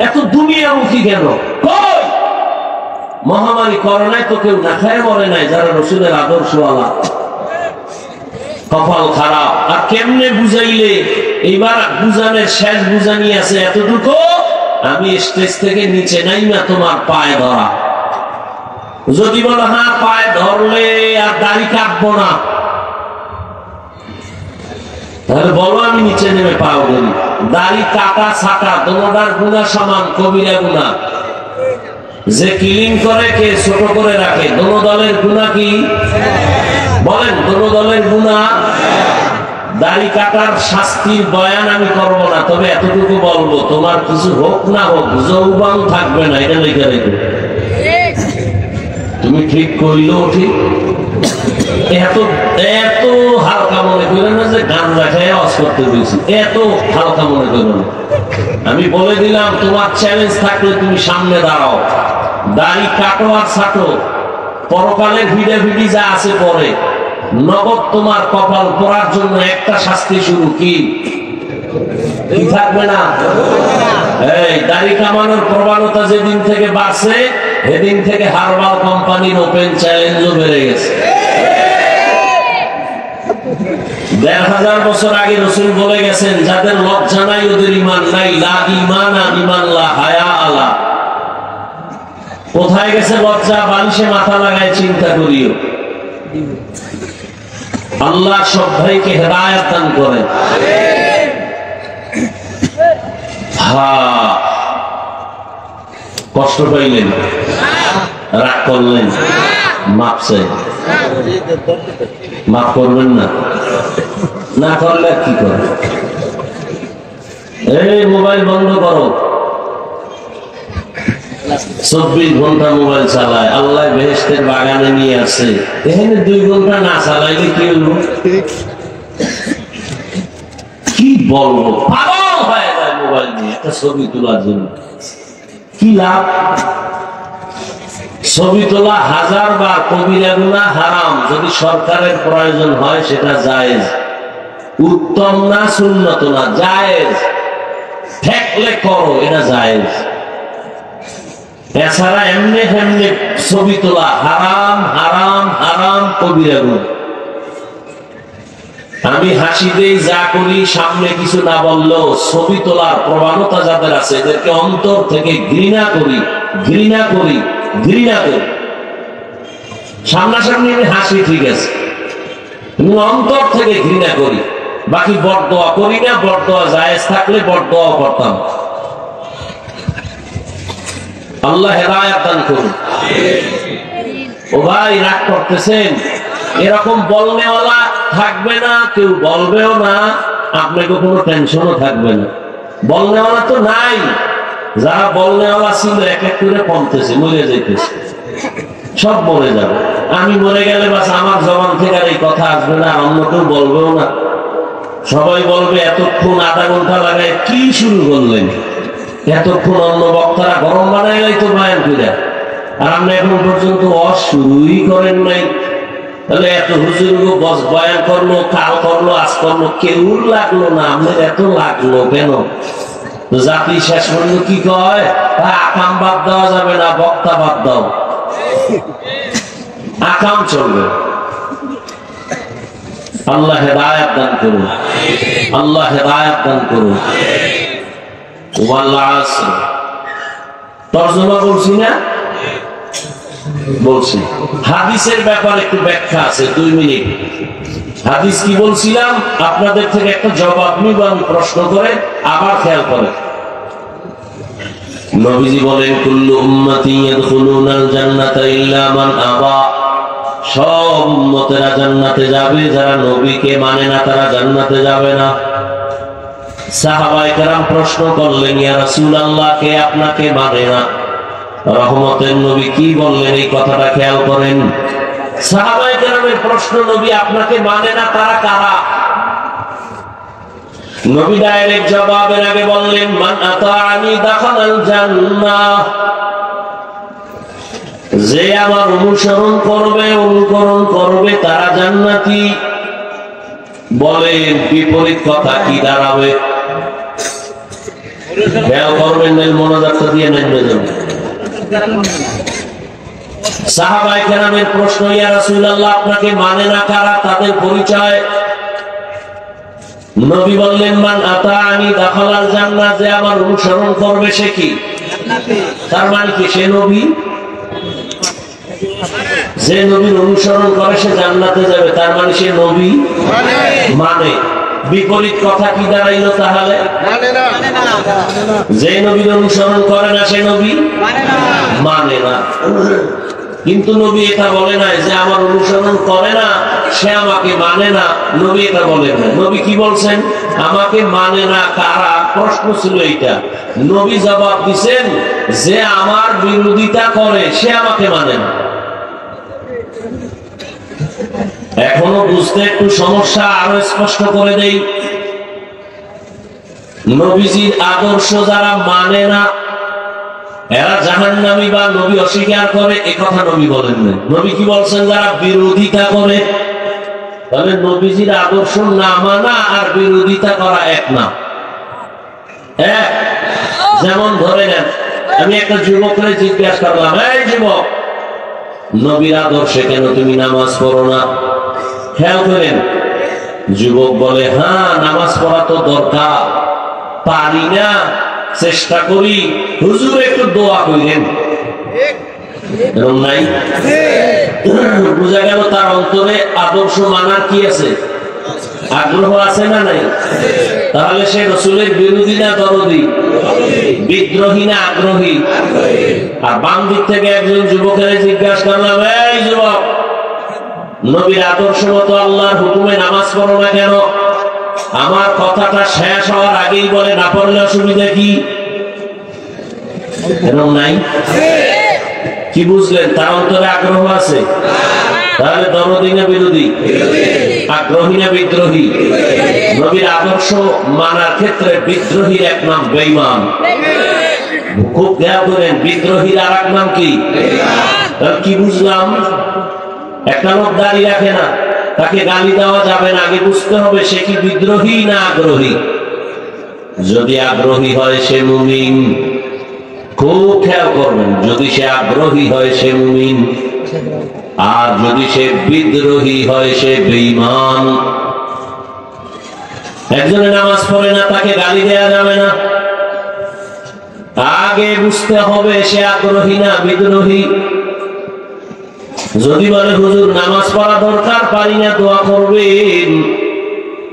এত দুনিয়ামুখী কেন? কই? মহামারী করোনায় তো কেউ না খায় মরে নাই, যারা রসুলের আদর্শওয়ালা। কপাল খারাপ। আর কেমনে বুঝাইলে? এইবার বুঝানোর শেষ বুঝানি আছে এতটুকু, আমি স্টেজ থেকে নিচে নাই না, তোমার পায়ে ধরা। যদি বলো হ্যাঁ পায়ে ধরলে আর দাড়ি কাটবো না, তাহলে বলো আমি নিচে নেমে পাও ধরি। দাড়ি কাটা ছাটা দোনোটার গুণা সমান, কবিরা গুণা। যে ক্লিন করে কে ছোট করে রাখে, দোনো দলের গুণা কি বলেন? দোনো দলের গুণা। দাড়ি কাটার শাস্তির বয়ান আমি করবো না, তবে এতটুকু বলবো, তোমার কিছু হোক না হোক যৌবন থাকবে না, এটা লিখে রেখো। তুমি ঠিক কইলেও ঠিক। এত এত হালকা মনে করেন না যে গান রাখায় অস করতে পেরেছি, এত হালকা মনে করো না। আমি বলে দিলাম, তোমার চ্যালেঞ্জ থাকলে তুমি সামনে দাঁড়াও, দাড়ি কাটো আর ছাটো। পরকালের ভিডাভিডি যা আছে পরে, নগদ তোমার কপাল পড়ার জন্য একটা শাস্তি শুরু। কি থাকবে না? এই দাড়ি কামানোর প্রবণতা যেদিন থেকে বাড়ছে, সেদিন থেকে হারবাল কোম্পানির ওপেন চ্যালেঞ্জও বেড়ে গেছে। ১,৫০০ বছর আগে রাসূল বলে গেছেন, যাদের লজ্জা নাই ওদের ঈমান নাই। লা ঈমানা লিমান লা হায়া আলা। কোথায় গেছে লজ্জা? বালিশে মাথা লাগায় চিন্তা করিও। আল্লাহ সব ভাইকে হেদায়েত দান করেন। হ্যাঁ, কষ্ট পাইলেন, রাগ করলেন, মাপ চাই, মাফ করবেন না, না করলে কি করে? এই মোবাইল বন্ধ করো। 24 ঘন্টা মোবাইল চালায়, আল্লাহ বেহেশতের বাগানে নিয়ে আসে, এখানে 2 ঘন্টা না চালাইলে কি হলো? কি বলবো, পাগল হয়ে যায় মোবাইল নিয়ে একটা ছবি তোলার জন্য। কি লাভ? ছবি তোলা 1000 বার কবিরা গুনাহ, হারাম। যদি সরকারের প্রয়োজন হয় সেটা জায়েজ, উত্তম না, সুন্নত না, জায়েজ। ঠেকলে করো, এটা জায়েজ। এছাড়া এমনি এমনি ছবি তোলা হারাম, হারাম, হারাম, কবিরা গুনাহ। আমি হাসি দেই, যা করি, সামনে কিছু না বললেও ছবি তোলার প্রবণতা যাদের আছে এদেরকে অন্তর থেকে ঘৃণা করি, ঘৃণা করি, ঘৃণা করি। সামনাসামনি আমি হাসি, ঠিক আছে, কিন্তু অন্তর থেকে ঘৃণা করি। বাকি বরদোয়া করি না, বরদোয়া জায়েজ থাকলে বরদোয়া করতাম। আল্লাহ হেদায়েত দান করুন। ও ভাই, রাগ করতেছেন? এরকম বলনেওয়ালা থাকবে না, কেউ বলবেও না, আপনাকে কোনো টেনশনও থাকবে না। বলনেওয়ালা তো নাই, যারা বলনেওয়ালা ছিল এক এক করে কমতেছে, মরে যাইতেছে, সব মরে যাবে। আমি মরে গেলে বাস আমার জবান থেকে আর এই কথা আসবে না, অন্য কেউ বলবেও না। সবাই বলবে এতক্ষণ আধা ঘন্টা লাগায় কি শুরু করলেন, এতক্ষণ অন্য বক্তারা গরম বানাইলাই তো বয়ান করে, আর আপনি এখন পর্যন্ত শুরুই করেন নাই। তাহলে এত হুজুর বয়ান করলো, কাল করলো, আজ করলো, কেউ লাগলো না, আপনার এত লাগলো কেন? জাতি শেষ পর্যন্ত কি কয়, আকাম বাদ দেওয়া যাবে না, বক্তা বাদ দাও। আকাম চলবে। আল্লাহ হেদায়েত দান করুন, আল্লাহ হেদায়েত দান করুন। তর্জমা বলছি না, বলছি। হাদিসের ব্যাপারে একটু ব্যাখ্যা আছে, 2 মিনিট। হাদিস কি বলছিলাম, আপনাদের থেকে একটা জবাব নিব আমি প্রশ্ন করে, আবার খেয়াল করেন। নবীজি বলেন, কুল্লু উম্মতি ইয়াদখুলুনাল জান্নাতা ইল্লা মান আবা। সব উম্মতেরা জান্নাতে যাবে, যারা নবীকে মানে না তারা জান্নাতে যাবে না। সাহাবায়ে কেরাম প্রশ্ন করলেন, ইয়া রাসূলুল্লাহ, কে আপনাকে মানে না? রহমতের নবী কি বললেন এই কথাটা খেয়াল করেন। সাহাবায়ে কেরামের প্রশ্ন, নবী আপনাকে মানে না, তারা কারা? নবী ডাইরেক্ট জবাবের আগে বললেন, মান আতাআনি দাখালাল জান্নাহ। যে আমার অনুসরণ করবে, অনুকরণ করবে, তারা জান্নাতি। বলেন বিপরীত কথা কি দাঁড়াবে? খেয়াল করবেন, মনোযোগ দিয়ে নেন। সাহাবায়ে কেরামের প্রশ্ন, ইয়া রাসূলুল্লাহ, আপনাকে মানে না কারা, তাদের পরিচয়? নবী বললেন, মান আতাআনি দাখালাল জান্নাহ। যে আমার অনুসরণ করবে সে কি? তার মানে কি? সে নবী। যে নবীর অনুসরণ করে সে জান্নাতে যাবে, তার মানে সে নবী মানে। বিপরীত কথা কি দাঁড়াইলো তাহলে? যে নবীর অনুসরণ করে না সে নবী মানে না। কিন্তু নবী এটা বলে নাই যে আমার অনুসরণ করে না সে আমাকে মানে না। নবী এটা বলেন না। নবী কি বলছেন? আমাকে মানে না কারা? প্রশ্ন ছিল এইটা। নবী জবাব দিচ্ছেন, যে আমার বিরোধিতা করে সে আমাকে মানে না। এখনো বুঝতে একটু সমস্যা, আরো স্পষ্ট করে দেই। নবীজির আদর্শ যারা মানে না এরা জাহান্নামী বা নবী অস্বীকার করে, এ কথা নবী বলেন না। নবী কি বলছেন? যারা বিরোধিতা করে। তাহলে নবীজির আদর্শ না মানা আর বিরোধিতা করা এক না। এক যেমন ধরে নেন, আমি একটা যুবকরে জিজ্ঞাসা করলাম, এই যুবক, নবীর আদর্শে কেন তুমি নামাজ পড়ো না? খেয়াল করেন, যুবক বলে, হ্যাঁ নামাজ পড়া তো দরকার, পারি না, চেষ্টা করি, হুজুর একটু দোয়া করেন। এরকম নাই? বুঝা গেল তার অন্তরে আদর্শ মানার কি আছে, আগ্রহ আছে না নাই? তাহলে সে রাসূলের বিরোধী না দরদি, বিদ্রোহী না আগ্রহী? আর বাম দিক থেকে একজন যুবকের জিজ্ঞাসা করলাম, এই যুবক, নবীর আদর্শ মতো আল্লাহর হুকুমে নামাজ পড়ো না কেন? আমার কথাটা শেষ হওয়ার আগেই বলে, না পড়লে অসুবিধা কি? এরকম নাই? কি বুঝলেন? তার অন্তরে আগ্রহ আছে। তাহলে দরদি না বিরোধী, আগ্রহী না বিদ্রোহী? নবীর আদর্শ মানার ক্ষেত্রে বিদ্রোহীর এক নাম বেঈমান। খুব খেয়াল করেন, বিদ্রোহীর আর এক নাম কি? কি বুঝলাম? একটা লোক দাঁড়িয়ে রাখে না, তাকে গালি দেওয়া যাবে না, আগে বুঝতে হবে সে কি বিদ্রোহী না আগ্রহী। যদি আগ্রহী হয় সে মুমিন। খুব খেয়াল করবেন, যদি সে আগ্রহী হয় সে মুমিন, আর যদি সে বিদ্রোহী হয় সে বেঈমান। একজনে নামাজ পড়ে না, তাকে গালি দেওয়া যাবে না, আগে বুঝতে হবে সে আগ্রহী না বিদ্রোহী। যদি বলে হুজুর নামাজ পড়া দরকার, পারি না, দোয়া করবেন,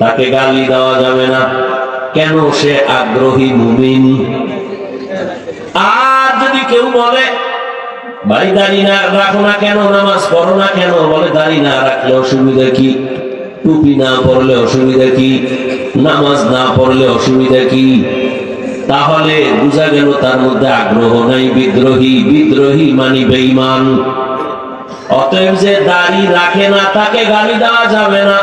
তাকে গালি দেওয়া যাবে না, কেন? সে আগ্রহী মুমিন। আর যদি কেউ বলে ভাই দাড়ি না রাখো না কেন, নামাজ পড়ো না কেন? বলে দাড়ি না রাখলে অসুবিধা কি, টুপি না পড়লে অসুবিধা কি, নামাজ না পড়লে অসুবিধা কি? তাহলে বুঝা গেল তার মধ্যে আগ্রহ নাই, বিদ্রোহী। বিদ্রোহী মানে বেঈমান। অতএব যে দাড়ি রাখে না তাকে গালি দেওয়া যাবে না,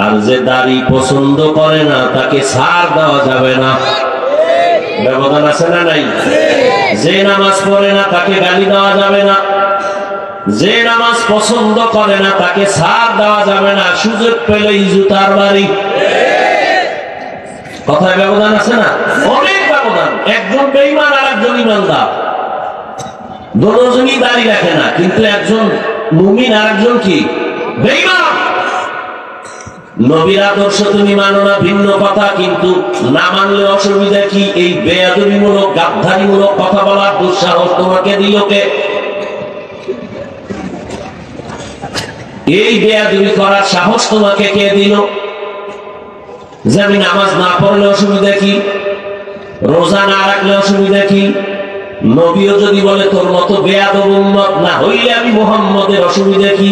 আর যে দাড়ি পছন্দ করে না তাকে ছাড় দেওয়া যাবে না। ব্যবধান আছে না নাই? যে নামাজ পড়ে না তাকে গালি দেওয়া যাবে না, যে নামাজ পছন্দ করে না তাকে ছাড় দেওয়া যাবে না, সুযোগ পেলেই জুতার বাড়ি। কথায় ব্যবধান আছে না? অনেক ব্যবধান। একজন বেঈমান আর একজন ইমানদার, দুজনই দাড়ি রাখে না, কিন্তু একজন মুমিন আর একজন কি বেঈমান। নবীর আদর্শ তুমি মানো না ভিন্ন কথা, কিন্তু না মানলে অসুবিধা কি? এই বেয়াদবিমূলক গাদ্দারিমূলক কথা বলার দুঃসাহস তোমাকে দিল কে? এই বেয়াদবি করার সাহস তোমাকে কে দিল? যে আমি নামাজ না পড়লে অসুবিধা কি, রোজা না রাখলে অসুবিধা কি? নবীও যদি বলে তোর মতো বেয়াদব উম্মত না হইলে আমি মুহাম্মদের, অসুবিধা কি?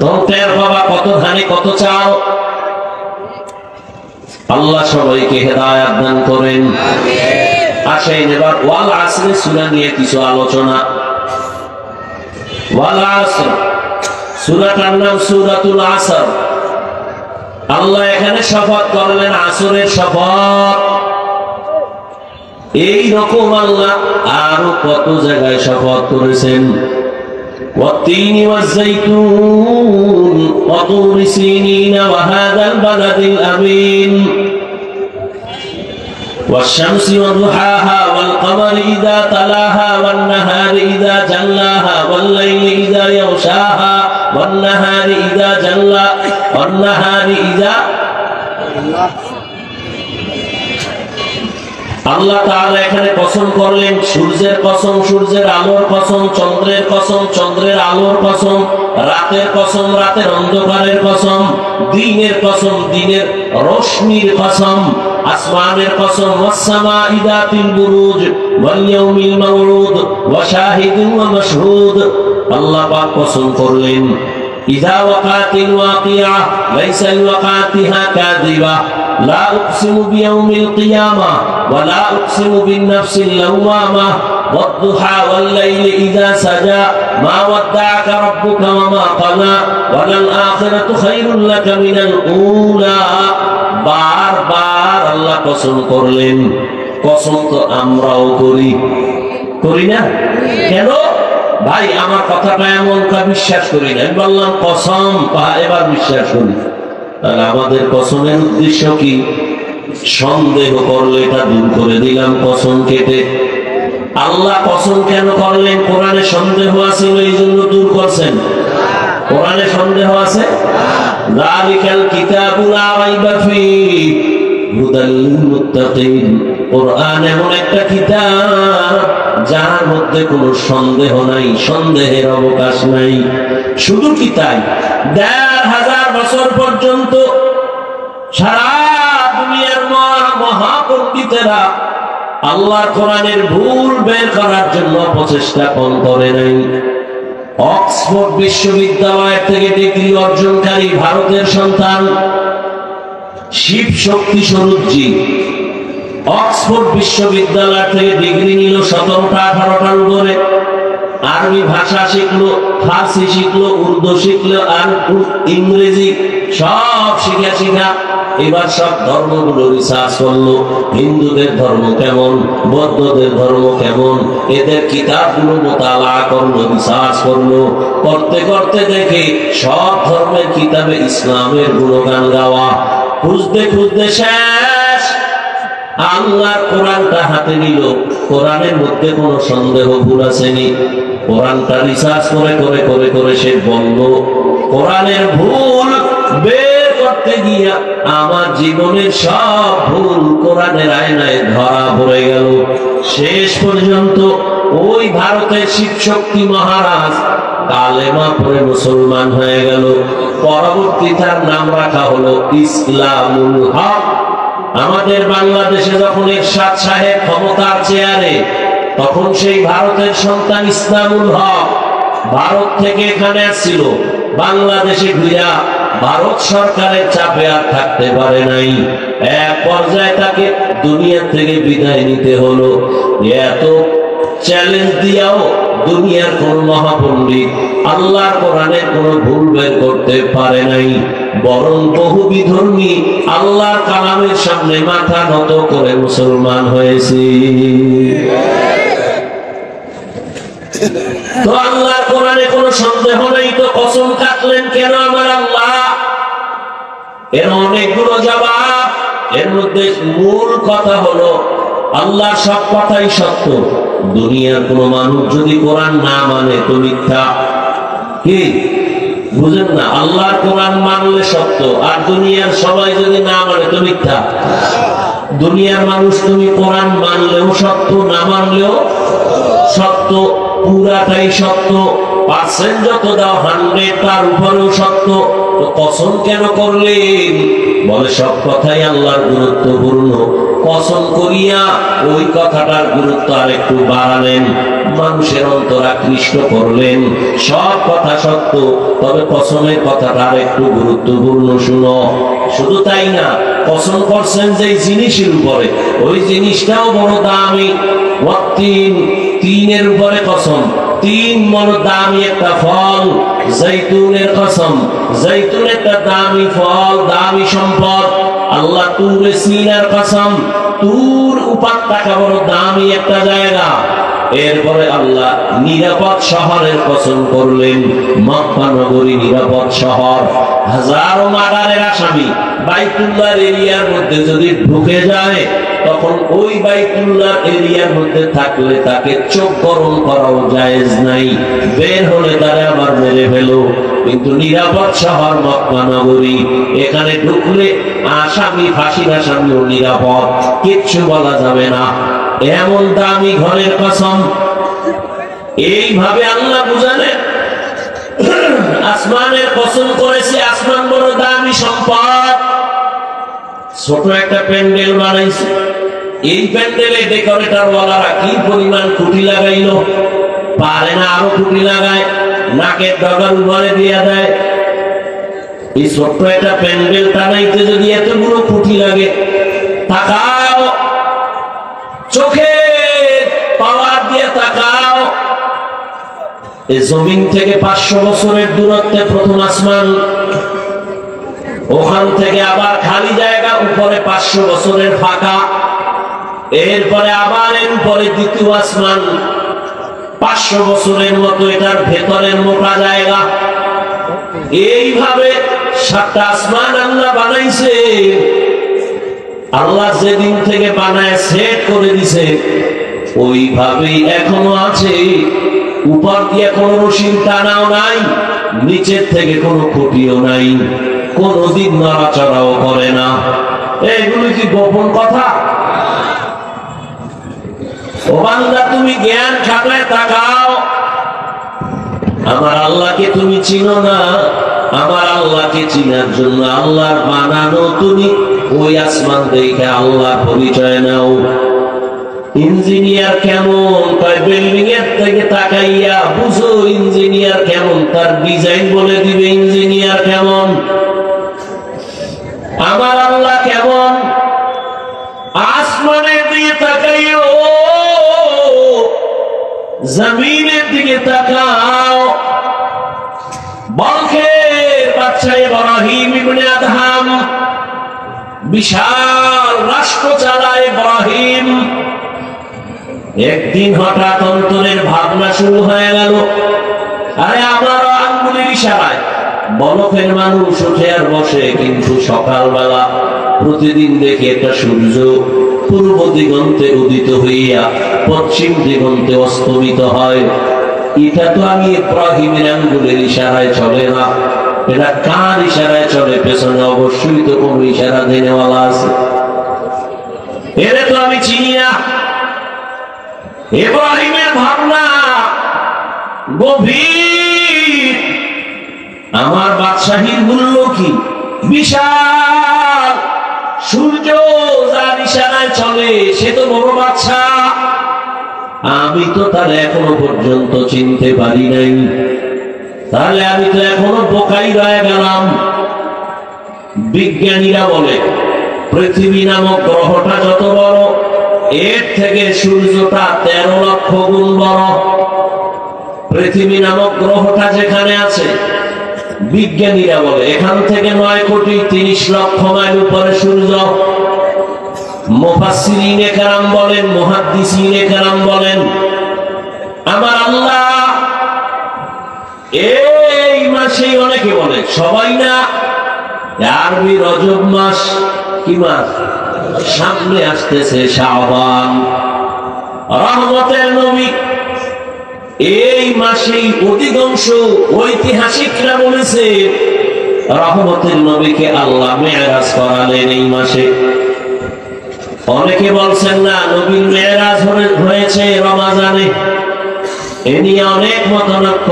তোর বাবা কত ধানে কত চাও। আল্লাহ সবাইকে হেদায়েত দান করেন। আসেন এবার ওয়াল আসর সূরা নিয়ে কিছু আলোচনা। ওয়াল আসর সূরাটার নাম সূরাতুল আসর। আল্লাহ এখানে শপথ করলেন আসরের শপথ। এই রকম আল্লাহ আরো কত জায়গায় শপথ করেছেন। والتين والزيتون وطور سينين وهذا البلد الأمين والشمس وضحاها والقمر إذا تلاها والنهار إذا جلاها والليل إذا يغشاها والنهار إذا جلا والنهار إذا আল্লাহ তাআলা এখানে কসম করলেন, সূর্যের কসম, সূর্যের আলোর কসম, চন্দ্রের কসম, চন্দ্রের আলোর কসম, রাতের কসম, রাতের অন্ধকারের কসম, দিনের কসম, দিনের রোশনির কসম, আসমানের কসম, ওয়াস-সামা'i যাতিল বুরুজ ওয়াল ইয়াউমিল মাউউদ ওয়া শাহিদিন ওয়া মাশহুদ। আল্লাহ পাক কসম করলেন, ইযা ওয়াকাতিল ওয়াকিআহ লাইসা লিওয়াকাতিহা কাযিবা লা উকসিমু বিয়াউমিল কিয়ামা ওয়া লা উকসিমু বিন-নাফসিল লাওয়ামা ওয়াদ-দুহা ওয়াল-লাইলি ইযা সাজা মা ওয়াদ্দা'আকা রাব্বুকা ওয়া মা ক্বালা ওয়া লাল আখিরাতু খায়রুল লাকা মিনাল উলা। বারবার আল্লাহ কসম করলেন। কসম তো আমরাও করি না? কেন ভাই? আমার কথাটা এমন বিশ্বাস করি না। আমি বললাম কসম, এবার বিশ্বাস করি। তাহলে আমাদের কসমের উদ্দেশ্য কি? সন্দেহ করলে এটা দূর করে দিলাম কসম কেটে। আল্লাহ কসম কেন করলেন? কোরআনে সন্দেহ আছে এই জন্য দূর করছেন। কোরআনে সন্দেহ আছে? যালিকাল কিতাবু লা রাইবা ফীহি, হুদাল লিল মুত্তাকিন। কোরআন এমন একটা কিতাব যার মধ্যে কোনো সন্দেহ নাই, সন্দেহের অবকাশ নাই। শুধু কি তাই, ১৫০০ বছর পর্যন্ত সারা দুনিয়ার মহাপণ্ডিতেরা আল্লাহর কোরআনের ভুল বের করার জন্য প্রচেষ্টা কম করে নাই। অক্সফোর্ড বিশ্ববিদ্যালয় থেকে ডিগ্রি অর্জনকারী ভারতের সন্তান শিব শক্তি স্বরূপজি অক্সফোর্ড বিশ্ববিদ্যালয় থেকে ডিগ্রি নিল 17টা 18টার উপরে। আরবি ভাষা শিখলো, ফার্সি শিখলো, উর্দু শিখলো, আর ইংরেজি সব শিখা এবার সব ধর্মগুলো রিসার্চ করলো। হিন্দুদের ধর্ম কেমন, বৌদ্ধদের ধর্ম কেমন, এদের কিতাবগুলো মোতালা করলো, রিসার্চ করলো। করতে করতে দেখে সব ধর্মের কিতাবে ইসলামের গুণগান গাওয়া। খুঁজতে খুঁজতে শেষ আল্লাহর কোরআনটা হাতে নিল। কোরআনের মধ্যে কোনো সন্দেহ ভুল আসেনি। কোরআনটা রিসার্চ করে করে করে করে সে বলল, কোরআনের ভুল বের করতে গিয়া আমার জীবনের সব ভুল কোরআনের আয়নায় ধরা পড়ে গেল। শেষ পর্যন্ত ওই ভারতের শিব শক্তি মহারাজ কালেমা পড়ে মুসলমান হয়ে গেল। পরবর্তী তার নাম রাখা হলো ইসলামুল হক। আমাদের বাংলাদেশে যখন এরশাদ সাহেব ক্ষমতার চেয়ারে, তখন সেই ভারতের সন্তান ইসলামুল হক ভারত থেকে এখানে আসছিল। বাংলাদেশে ঘুরা ভারত সরকারের চাপে আর থাকতে পারে নাই। এক পর্যায়ে তাকে দুনিয়া থেকে বিদায় নিতে হলো। এত চ্যালেঞ্জ দিয়াও দুনিয়ার কোন মহাপণ্ডিত আল্লাহর কোরআনের কোন ভুল বের করতে পারে নাই। বরং বহু বিধর্মী আল্লাহর কালামের সামনে মাথা নত করে মুসলমান হয়েছে। তো আল্লাহর কোরআনে কোনো সন্দেহ নেই, তো কসম কাটলেন কেন আমার আল্লাহ? এর অনেকগুলো জবাব। এর মধ্যে মূল কথা হলো আল্লাহ সব কথাই সত্য। দুনিয়ার কোন মানুষ যদি কোরআন না মানে তো মিথ্যা। কি বুঝেন না? আল্লাহর কোরআন মানলে সত্য, আর দুনিয়ার সবাই যদি না মানে তো মিথ্যা। দুনিয়ার মানুষ তুমি কোরআন মানলেও সত্য, না মানলেও সত্য, পুরাটাই সত্য। পার্সেন্ট যত দাও 100 তার উপরেও সত্য। তো কসম কেন করলেন? বলে সব কথাই আল্লাহর গুরুত্বপূর্ণ। কসম করিয়া ওই কথাটার গুরুত্ব আর একটু বাড়ালেন, মানুষের অন্তর আকৃষ্ট করলেন। সব কথা সত্য, তবে কসমের কথাটা আর একটু গুরুত্বপূর্ণ শুনো। শুধু তাই না, কসম করছেন যে জিনিসের উপরে, ওই জিনিসটাও বড় দামি। তিনের উপরে কসম, 3 মণ দামি একটা ফল, জৈতুনের কসম। জৈতুন একটা দামি ফল, দামি সম্পদ। আল্লাহ তুরে সিনার কসম, তুর উপত্যকা বড় দামি একটা জায়গা। এরপরে আল্লাহ নিরাপদ শহরের কসম করলেন। মক্কা নগরী নিরাপদ শহর। হাজারো মার্ডারের আসামি বাইতুল্লাহ এরিয়ার মধ্যে যদি ঢুকে যায়, তখন ওই বাইতুল্লাহ এরিয়ার মধ্যে থাকলে তাকে চোখ গরম করাও জায়েজ নাই। বের হলে তারা আবার মেরে ফেলো। কিন্তু নিরাপদ শহর মক্কা নগরী, এখানে ঢুকলে আসামি, ফাঁসির আসামিও নিরাপদ, কিচ্ছু বলা যাবে না। এমন দামি ঘরের কসম। এইভাবে আল্লাহ বুঝালেন। আসমানের কসম করেছে, আসমান বড় দামি সম্পদ। ছোট একটা প্যান্ডেল বানাইছে, এই প্যান্ডেলে ডেকোরেটর ওয়ালারা কি পরিমাণ খুঁটি লাগাইলো, পারে না আরো খুঁটি লাগায়, নাকের ডগার উপরে দিয়ে দেয়। এই ছোট্ট একটা প্যান্ডেল টানাইতে যদি এতগুলো খুঁটি লাগে, তাকাও, চোখে পাওয়ার দিয়ে তাকাও। এই জমিন থেকে 500 বছরের দূরত্বে প্রথম আসমান, ওখান থেকে আবার খালি জায়গা, উপরে 500 বছরের ফাঁকা, এরপরে আবার এর উপরে দ্বিতীয় আসমান, 500 বছরের মতো এটার ভেতরের মোটা জায়গা। এইভাবে 7টা আসমান আল্লাহ বানাইছে। আল্লাহ যেদিন থেকে বানায় সেট করে দিছে, ওইভাবেই এখনো আছে। উপর দিয়ে কোনো রশির টানাও নাই, নিচের থেকে কোনো খুঁটিও নাই, কোনদিন নড়াচড়াও করে না। এগুলো কি গোপন কথা? ও বান্দা, তুমি জ্ঞান খাটায় তাকাও। আমার আল্লাহকে তুমি চিনো না? আমার আল্লাহকে চিনার জন্য আল্লাহর বানানো তুমি ওই আসমান দেখে আল্লাহর পরিচয় নাও। ইঞ্জিনিয়ার কেমন? বিল্ডিং এর থেকে তাকাইয়া বুঝো ইঞ্জিনিয়ার কেমন, তার ডিজাইন বলে দিবে ইঞ্জিনিয়ার কেমন। আমার আল্লাহ কেমন? আসমানের দিকে তাকাইও, জমিনের দিকে তাকাও। বলখের বাদশা ইব্রাহিম ইবনে আদহাম, বিশাল রাষ্ট্র চালায় ইব্রাহিম। একদিন হঠাৎ অন্তরের ভাবনা শুরু হয়ে গেল, আরে আমারও আঙ্গুলের ইশারায় বলখের মানুষ উঠে আর বসে, কিন্তু সকালবেলা প্রতিদিন দেখে একটা সূর্য পূর্ব দিগন্তে উদিত হইয়া পশ্চিম দিগন্তে অস্তমিত হয়। এটা তো আমি ইব্রাহিমের আঙ্গুলের ইশারায় চলে না, এটা কার ইশারায় চলে? পেছনে অবশ্যই তো কোন ইশারা দেনেওয়ালা আছে, এটা তো আমি চিনি না। ইব্রাহিমের ভাবনা গভীর। আমার বাদশাহীর মূল্য কি? বিশাল সূর্য যার ইশারায় চলে সে তো বড় বাদশা। আমি তো তার এখনো পর্যন্ত চিনতে পারি নাই, তাহলে আমি তো এখনো বোকাই রয়ে গেলাম। বিজ্ঞানীরা বলে পৃথিবী নামক গ্রহটা যত বড়, এর থেকে সূর্যটা 13 লক্ষ গুণ বড়। পৃথিবী নামক গ্রহটা যেখানে আছে, বিজ্ঞানীরা বলে এখান থেকে 9,30,00,000 মাইল উপরে সূর্য। মুফাসসিরিনে কেরাম বলেন, মুহাদ্দিসিনে কেরাম বলেন, আমার আল্লাহ এই মাসে, অনেকে বলে সবাই না, আরবি রজব মাস, কি মাস? সামনে আসতেছে শাবান, রহমতের নবী। এই মাসেই অধিকাংশ ঐতিহাসিকরা বলেছে রহমতের নবীকে আল্লাহ মেরাজ করালেন এই মাসে। অনেকে বলছেন না, নবীর মেরাজ হয়েছে রমাজানে। এ নিয়ে অনেক মতানৈক্য।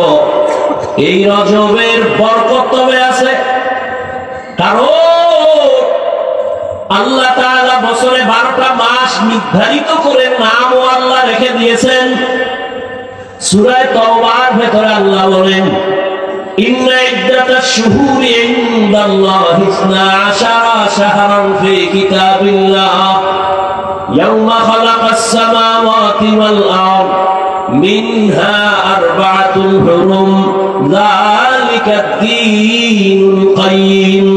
এই রজবের বরকত তবে আছে, কারণ আল্লাহ তাআলা বছরে 12টা মাস নির্ধারিত করে নামও আল্লাহ রেখে দিয়েছেন। সূরা তাওবার ভেতরে আল্লাহ বলেন, ইন্না ইদ্দাতাশ শুহুরি ইনদাল্লাহি 12 শাহরান ফি কিতাবিল্লাহ ইয়াওমা খালাকাস সামাওয়াতি ওয়াল আরদ মিনহা আরবাআতুন হুরুম যালিকাদ দীনুল কাইয়্যিম।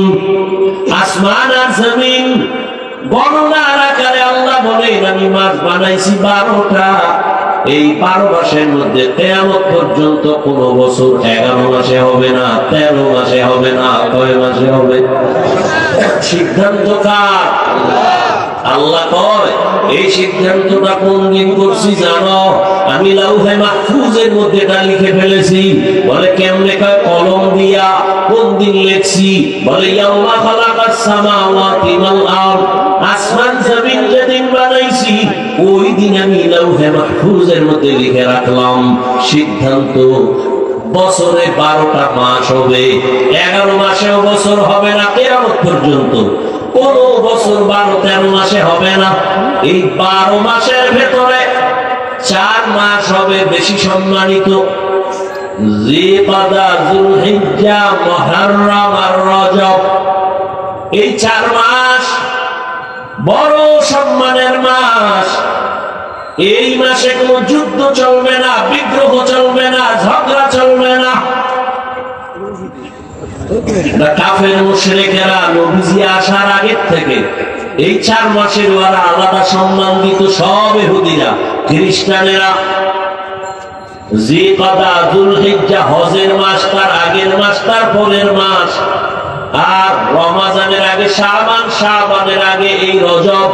আসমান আর জমিন গণনার আকারে আল্লাহ বলেন, আমি মাস বানাইছি 12টা। এই 12 মাসের মধ্যে কিয়ামত পর্যন্ত কোন বছর 11 মাসে হবে না, 13 মাসে হবে না, কয় মাসে হবে? সিদ্ধান্ত কার? আল্লাহ কয়, এই সিদ্ধান্তটা কোন দিন করছি জানো? আমি লাউহে মাহফুজের মধ্যে এটা লিখে ফেলেছি। বলে কেমনে? কয় কলম দিয়া। কোন দিন লিখছি? বলে ইয়াউমা খালাকাস সামাওয়াতি ওয়াল আরদ, আসমান জমিন যেদিন বানাইছি ওই দিন আমি লাউহে মাহফুজের মধ্যে লিখে রাখলাম সিদ্ধান্ত বছরে 12টা মাস হবে, 11 মাসেও বছর হবে না কিয়ামত পর্যন্ত। কোন বছর 12-13 মাসে হবে না। এই 12 মাসের ভেতরে 4 মাস হবে বেশি সম্মানিত, জিলকাদা, যুলহিজ্জা, মুহররম আর রজব। এই 4 মাস বড় সম্মানের মাস। এই মাসে কোনো যুদ্ধ চলবে না, বিগ্রহ চলবে না, ঝগড়া চলবে না। কাফের মুশরিকেরা নবীজি আসার আগের থেকে এই 4 মাসের ওরা আলাদা সম্মান দিত। সব ইহুদিরা, খ্রিস্টানেরা জিলকাদা, যুলহিজ্জা হজের মাস, তার আগের মাস, তার পরের মাস, আর রমজানের আগে শাবান, শাবানের আগে এই রজব।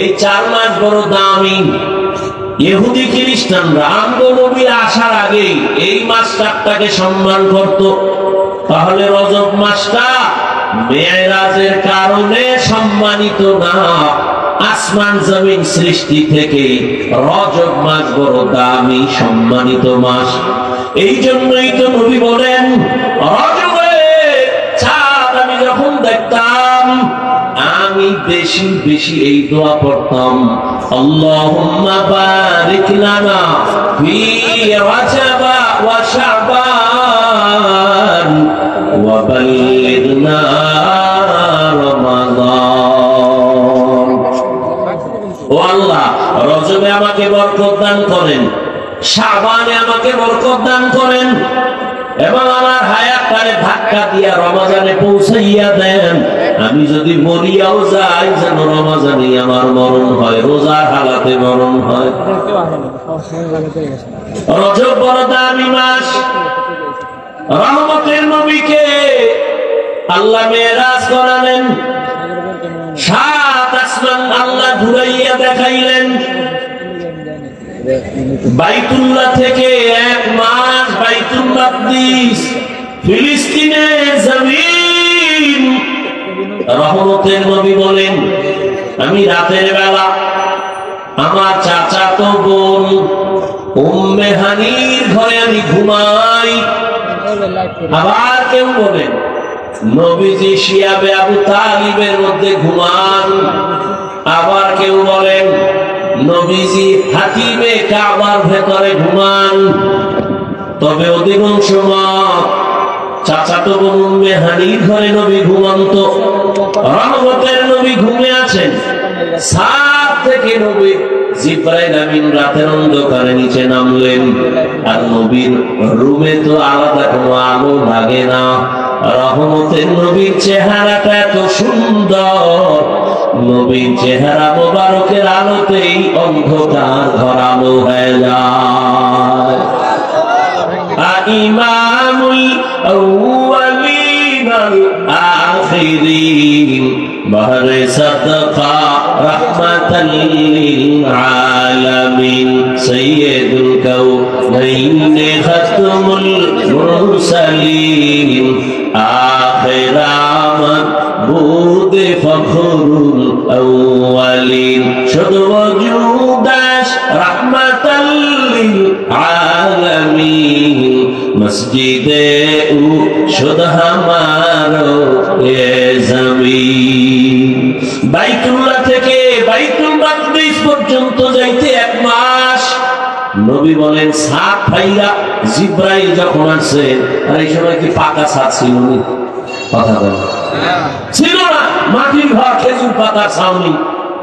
এই 4 মাস বড় দামি। ইহুদি খ্রিস্টানরা আমগো নবী আসার আগে এই মাসটাকে সম্মান করত। তাহলে রজব মাসটা মেরাজের কারণে সম্মানিত না, আসমান জমিন সৃষ্টি থেকে রজব মাস বড় দামি সম্মানিত মাস। এই জন্যই তো নবী বলেন, রজবে চাঁদ আমি যখন দেখতাম আমি বেশি বেশি এই দোয়া পড়তাম, আল্লাহুম্মা বারিক লানা ফি রজব ওয়া শাবান ওয়া বাল্লিগনা রমাদান। ও আল্লাহ, রজবে আমাকে বরকত দান করেন, শাবানে আমাকে বরকত দান করেন, এবং আমার হায়াতটারে ধাক্কা দিয়া রমজানে পৌঁছাইয়া দেন। আমি যদি মরিয়াও যাই যেন রমজানে আমার মরণ হয়, রোজার হালাতে মরণ হয়। রজব বড় দামি মাস। রহমতের নবীকে আল্লাহ মেরাজ করালেন, 7 আসমান আল্লাহ ঘুরাইয়া দেখাইলেন। বাইতুল্লাহ থেকে 1 মাস বাইতুল মাকদিস, ফিলিস্তিনের জমিন। রহমতের নবী বলেন, আমি রাতের বেলা আমার চাচাতো বোন উম্মে হানির ঘরে আমি ঘুমাই। আবার কেউ বলেন নবীজি শিয়াবে আবু তালিবের মধ্যে ঘুমান। আবার কেউ বলেন নবীজি হাতিমে কাবার ভেতরে ঘুমান। তবে অধিকাংশ মত চাচাতো বোন উম্মে হানির ঘরে নবী ঘুমন্ত। রহমতের নবী ঘুমে আছেন। সাত থেকে নবী জিবরাইল আমিন রাতের অন্ধকারে নিচে নামলেন। আর নবীর রুমে তো আলাদা কোনো আলো লাগে না। রহমতের নবীর চেহারাটা এত সুন্দর, নবীর চেহারা মোবারকের আলোতেই অন্ধকার ধরানো হয়ে যায়। ইমামুল আউয়ালিন ওয়াল আখিরিন বাহরে সাদকা রাহমাতাল লিল আলামিন সাইয়্যিদুল কাউনাইন খাতমুল মুরসালিন আখিরাত বুদে ফখরুল আউয়ালিন শুধু ওজুদাস রাহমাতাল লিল আলামিন মসজিদে উ শুধ হামারো এ জমিন। বাইতুল্লাহ থেকে বাইতুল মাকদিস পর্যন্ত যাইতে 1 মাস। নবী বলেন সাত ভাইরা জিবরাইল যখন আসেন, আর এই সময় কি পাকা ছাদ ছিল না? কথা বলেন ছিল না, মাটির ঘর, খেজুর পাতার ছাউনি।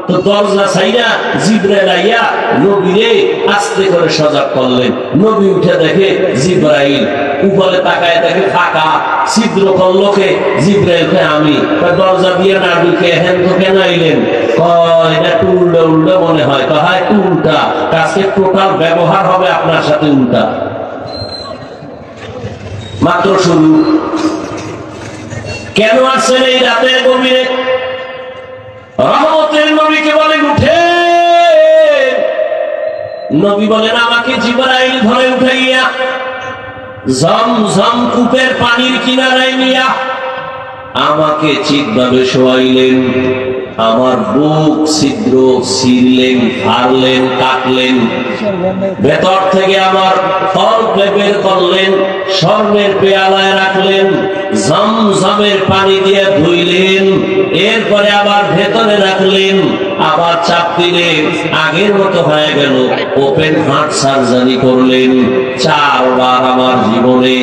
তো দরজা ছাইরা জিবরাইল আইয়া নবীরে আস্তে করে সজাগ করলেন। নবী উঠে দেখে জিবরাইল, উপরে তাকায় দেখে ফাঁকা, ছিদ্র করলোকে। জিবরাইল কয় আমি। দরজা দিয়ে না ঢুকে হেন তো কেন আইলেন? কয় এটা উল্টা উল্টা মনে হয়। কয় উল্টা, আজকে টোটাল ব্যবহার হবে আপনার সাথে উল্টা। মাত্র শুরু। কেন আসছেন এই রাতের গভীরে? রহমতের নবীকে বলেন উঠে। নবী বলেন আমাকে জিবরাইল ধরে উঠাইয়া জমজম কূপের পানির কিনারায় নিয়া আমাকে চিৎভাবে শোয়াইলেন। আমার বুক ছিদ্র ছিঁড়লেন, ফাড়লেন, কাটলেন। ভেতর থেকে আমার ফল বের করলেন, স্বর্ণের পেয়ালায় রাখলেন, জমজমের পানি দিয়ে ধুইলেন। এরপরে আবার ভেতরে রাখলেন, আবার চাপ দিলেন, আগের মতো হয়ে গেল। ওপেন হার্ট সার্জারি করলেন। 4 বার আমার জীবনে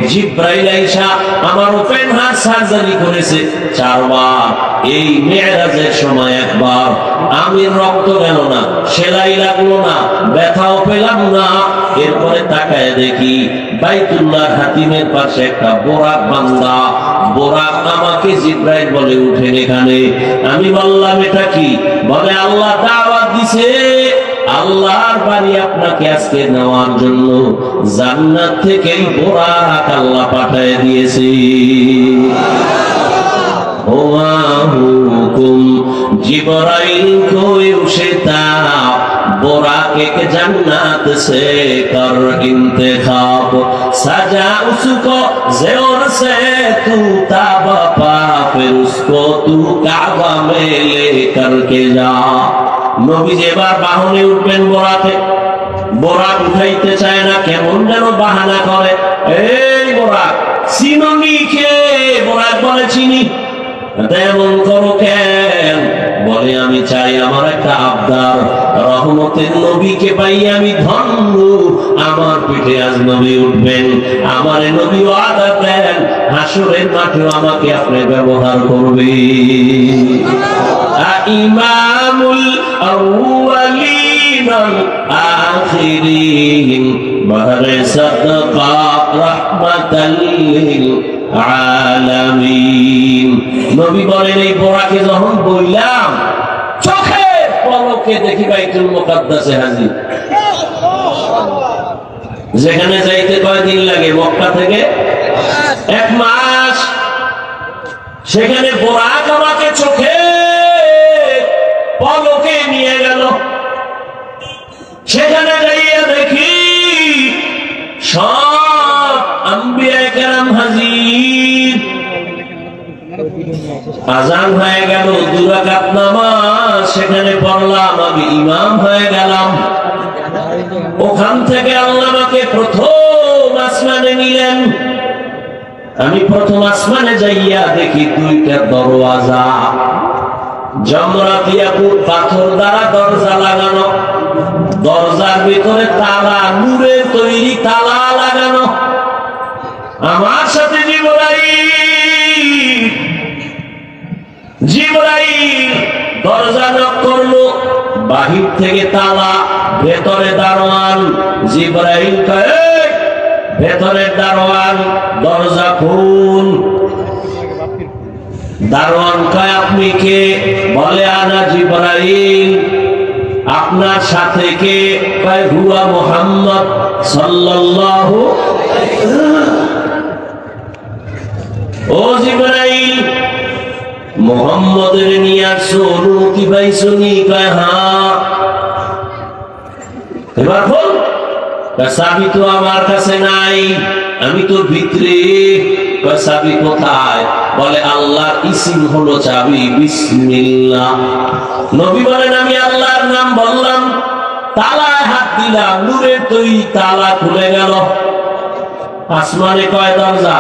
জিবরাইল আইসা আমার ওপেন হার্ট সার্জারি করেছে 4 বার। এই মেরাজের সময় 1 বার। আমি রক্ত গেল না, সেলাই লাগলো না, ব্যথাও পেলাম না। এরপরে তাকায় দেখি বাইতুল্লাহ হাতিমের পাশে একটা বোরাক বান্দা। বোরাক আমাকে জিবরাইল বলে উঠেন এখানে। আমি বললাম এটা কি? বলে আল্লাহ দাওয়াত দিছে, আল্লাহর বাড়ি আপনাকে আজকে নেওয়ার জন্য জান্নাত থেকে বোরাক আল্লাহ পাঠিয়ে দিয়েছে। हुआ हुकुम जिब्राइल को उसे बोराक एक जन्नत से कर इंतखाब सजा उसको ज़ेवर से तू ताबा पा फिर उसको तू काबा में लेकर के जा। नबी जेबार बाहने उठবেন বোরাকে, বোরাক উঠাইতে চায় না, কেমন যেন বাহানা করে, এই বোরাক চিনি কে? বোরাক বলে চিনি। তেমন করো কেন? বলে আমি চাই আমার একটা আবদার, রহমতের নবীকে পাই আমি ধন্য, আমার পিঠে আজ নবী উঠবেন, আমার নবী ওয়াদা দেন হাসরের মাঠে আমাকে আপনি ব্যবহার করবেন। ইমামুল আউয়ালিন আল আখিরিন বাহরে সাদকা রাহমাতাল লিল আলামিন। নবী বলেন এই বোরাকে যখন বললাম চোখে পলকে দেখি বাইতুল মুকাদ্দাসে হাজির। যেখানে যাইতে কয়দিন লাগে? মক্কা থেকে 1 মাস। সেখানে বোরাক আমাকে চোখে পলকে নিয়ে গেল। সেখানে যাইয়া দেখি সব আম্বিয়া কেরাম হাজির। আজান হয়ে গেল, 2 রাকাত নামাজ সেখানে পড়লাম, আমি ইমাম হয়ে গেলাম। ওখান থেকে আল্লাহ আমাকে প্রথম আসমানে নিলেন। আমি প্রথম আসমানে যাইয়া দেখি 2টা দরওয়াজা, জমরাত ইয়াকুত পাথর দ্বারা দরজা লাগানো, দরজার ভিতরে তালা, নূরের তৈরি তালা লাগানো। আমার সাথে জিবরাইল দরজা নক করলো, বাহির থেকে তালা, ভেতরে দারোয়ান। জিবরাইল কয় ভেতরের দারোয়ান দরজা খুল। দারোয়ান কয় আপনি কে? বলে আনা জিবরাইল। আপনার সাথে কে? কয় হুয়া মুহাম্মদ সাল্লাল্লাহু। ও জিবরাইল, মুহাম্মদের নিয়ে আসছো, অনুমতি পাইছো নি? কয় হ্যাঁ। এবার বল, চাবি তো আমার কাছে নাই, আমি তো ভিতরে। কয় চাবি কোথায়? বলে আল্লাহর ইসিম হলো চাবি, বিসমিল্লাহ। নবী বলেন আমি আল্লাহর নাম বললাম, তালায় হাত দিলাম, নূরের তৈরি তালা খুলে গেল। আসমানে কয় দরজা?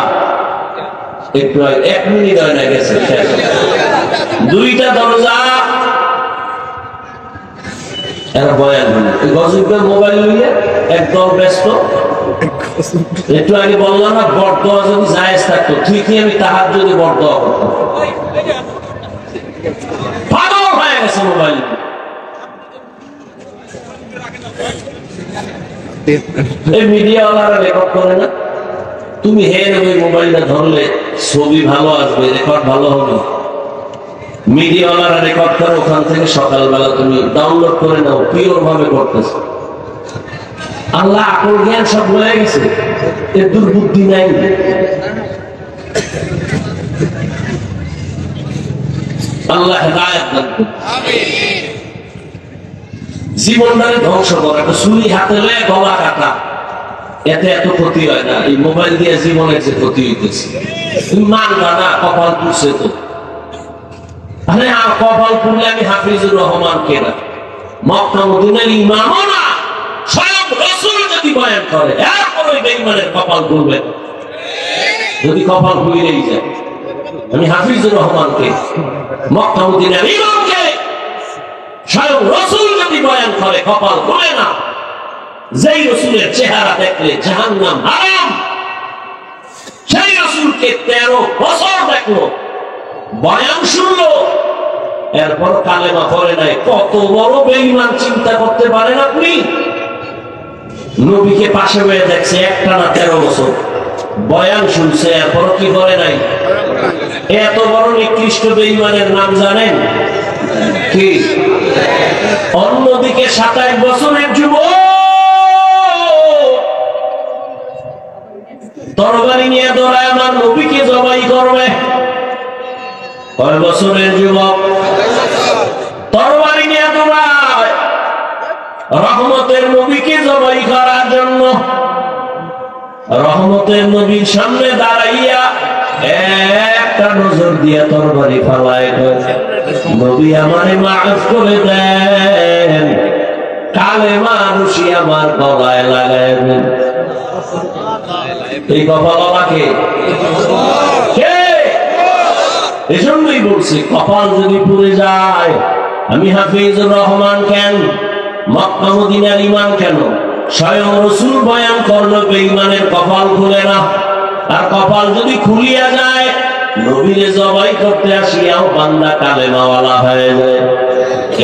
একটু 1 মিনিট হয় না, গেছে 2টা দরজা। এরা বয়ান হলো, গজবের মোবাইল নিয়ে একদম ব্যস্ত। একটু আগে বললাম না বরদোয়া যদি জায়েজ থাকতো, ঠিকই আমি তাহাজ্জুদে বরদোয়া করতাম। পাগল হয়ে গেছে মোবাইল। এই মিডিয়াওয়ালারা রেকর্ড করে না, তুমি ওই মোবাইলটা ধরলে ছবি ভালো আসবে, রেকর্ড ভালো হবে। মিডিয়াওয়ালারা রেকর্ড করে, ওখান থেকে সকালবেলা তুমি ডাউনলোড করে নাও, পিওর ভাবে করতেছে। আল্লাহ আকল জ্ঞান সব হয়ে গেছে, এর দুর্বুদ্ধি নাই। আল্লাহ হেদায়েত দান করুন। জীবনটাকে ধ্বংস করা, একটা ছুরি হাতে লয়ে গলা কাটা, এতে এত ক্ষতি হয় না। এই মোবাইল দিয়ে জীবনের যে ক্ষতি হইতেছে, তুমি মানবা না, কপাল পুড়ছে তো। আরে কপাল পুড়লে আমি হাফিজুর রহমান কেনা, মক্কা মদিনার ইমামও না, স্বয়ং রাসূল যদি বয়ান করে, এরপরে বেঈমানের কপাল পুড়বে। যদি কপাল পুড়েই যায়, আমি হাফিজুর রহমানকে, মক্কা মদিনার ইমামকে, স্বয়ং রাসূল যদি বয়ান করে, কপাল পুড়ে না। যেই রাসূলের চেহারা দেখলে জাহান্নাম হারাম, সেই রাসূলকে 13 বছর দেখলো, বয়ান শুনলো, এরপর কালেমা পড়ে নাই। কত বড় বেঈমান চিন্তা করতে পারেন আপনি? নবীকে পাশে বয়ে দেখছে একটানা 13 বছর, বয়ান শুনছে, এরপর কি করে নাই? এত বড় নিকৃষ্ট বেঈমানের নাম জানেন কি? অন্যদিকে 27 বছরের যুবক তরবারি নিয়ে দৌড়ায় আমার নবীকে জবাই করবে। কয় বছরের যুবক তরবারি নিয়ে দৌড়ায়, রহমতের নবীকে জবাই করার জন্য। রহমতের নবীর সামনে দাঁড়াইয়া একটা নজর দিয়া তরবারি ফালায়, নবী আমারে মাফ করে দেন, কালেমা রশি আমার গলায় লাগায় দেন। এই কপালওয়ালাকে কে? এজন্যই বলছি কপাল যদি পুড়ে যায়, আমি হাফিজুর রহমান কেন, মক্কা মদিনার ইমান কেন, স্বয়ং রাসূল বয়ান করলো বেঈমানের কপাল খুলে না। আর কপাল যদি খুলিয়া যায়, নবীরে জবাই করতে আসিয়াও বান্দা কালেমাওয়ালা হয়ে যায়।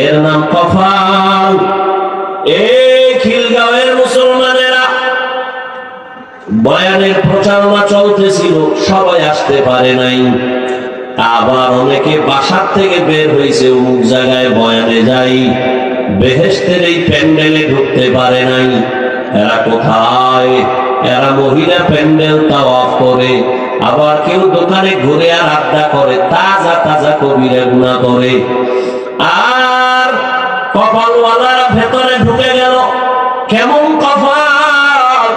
এর নাম কপাল। এই খিলগাঁওয়ের মুসলমানেরা বয়ানের প্রচারণা চলতেছিল, সবাই আসতে পারে নাই। আবার অনেকে বাসার থেকে বের হয়েছে, অমুক জায়গায় বয়ানে যাই, বেহেশতের এই প্যান্ডেলে ঢুকতে পারে নাই। এরা কোথায়? এরা মহিলা প্যান্ডেল তাওয়াফ করে, আবার কেউ দোকানে ঘুরে আর আড্ডা করে, তাজা তাজা কবিরা গুনাহ করে। আর কপালওয়ালারা ভেতরে ঢুকে গেল। কেমন কপাল!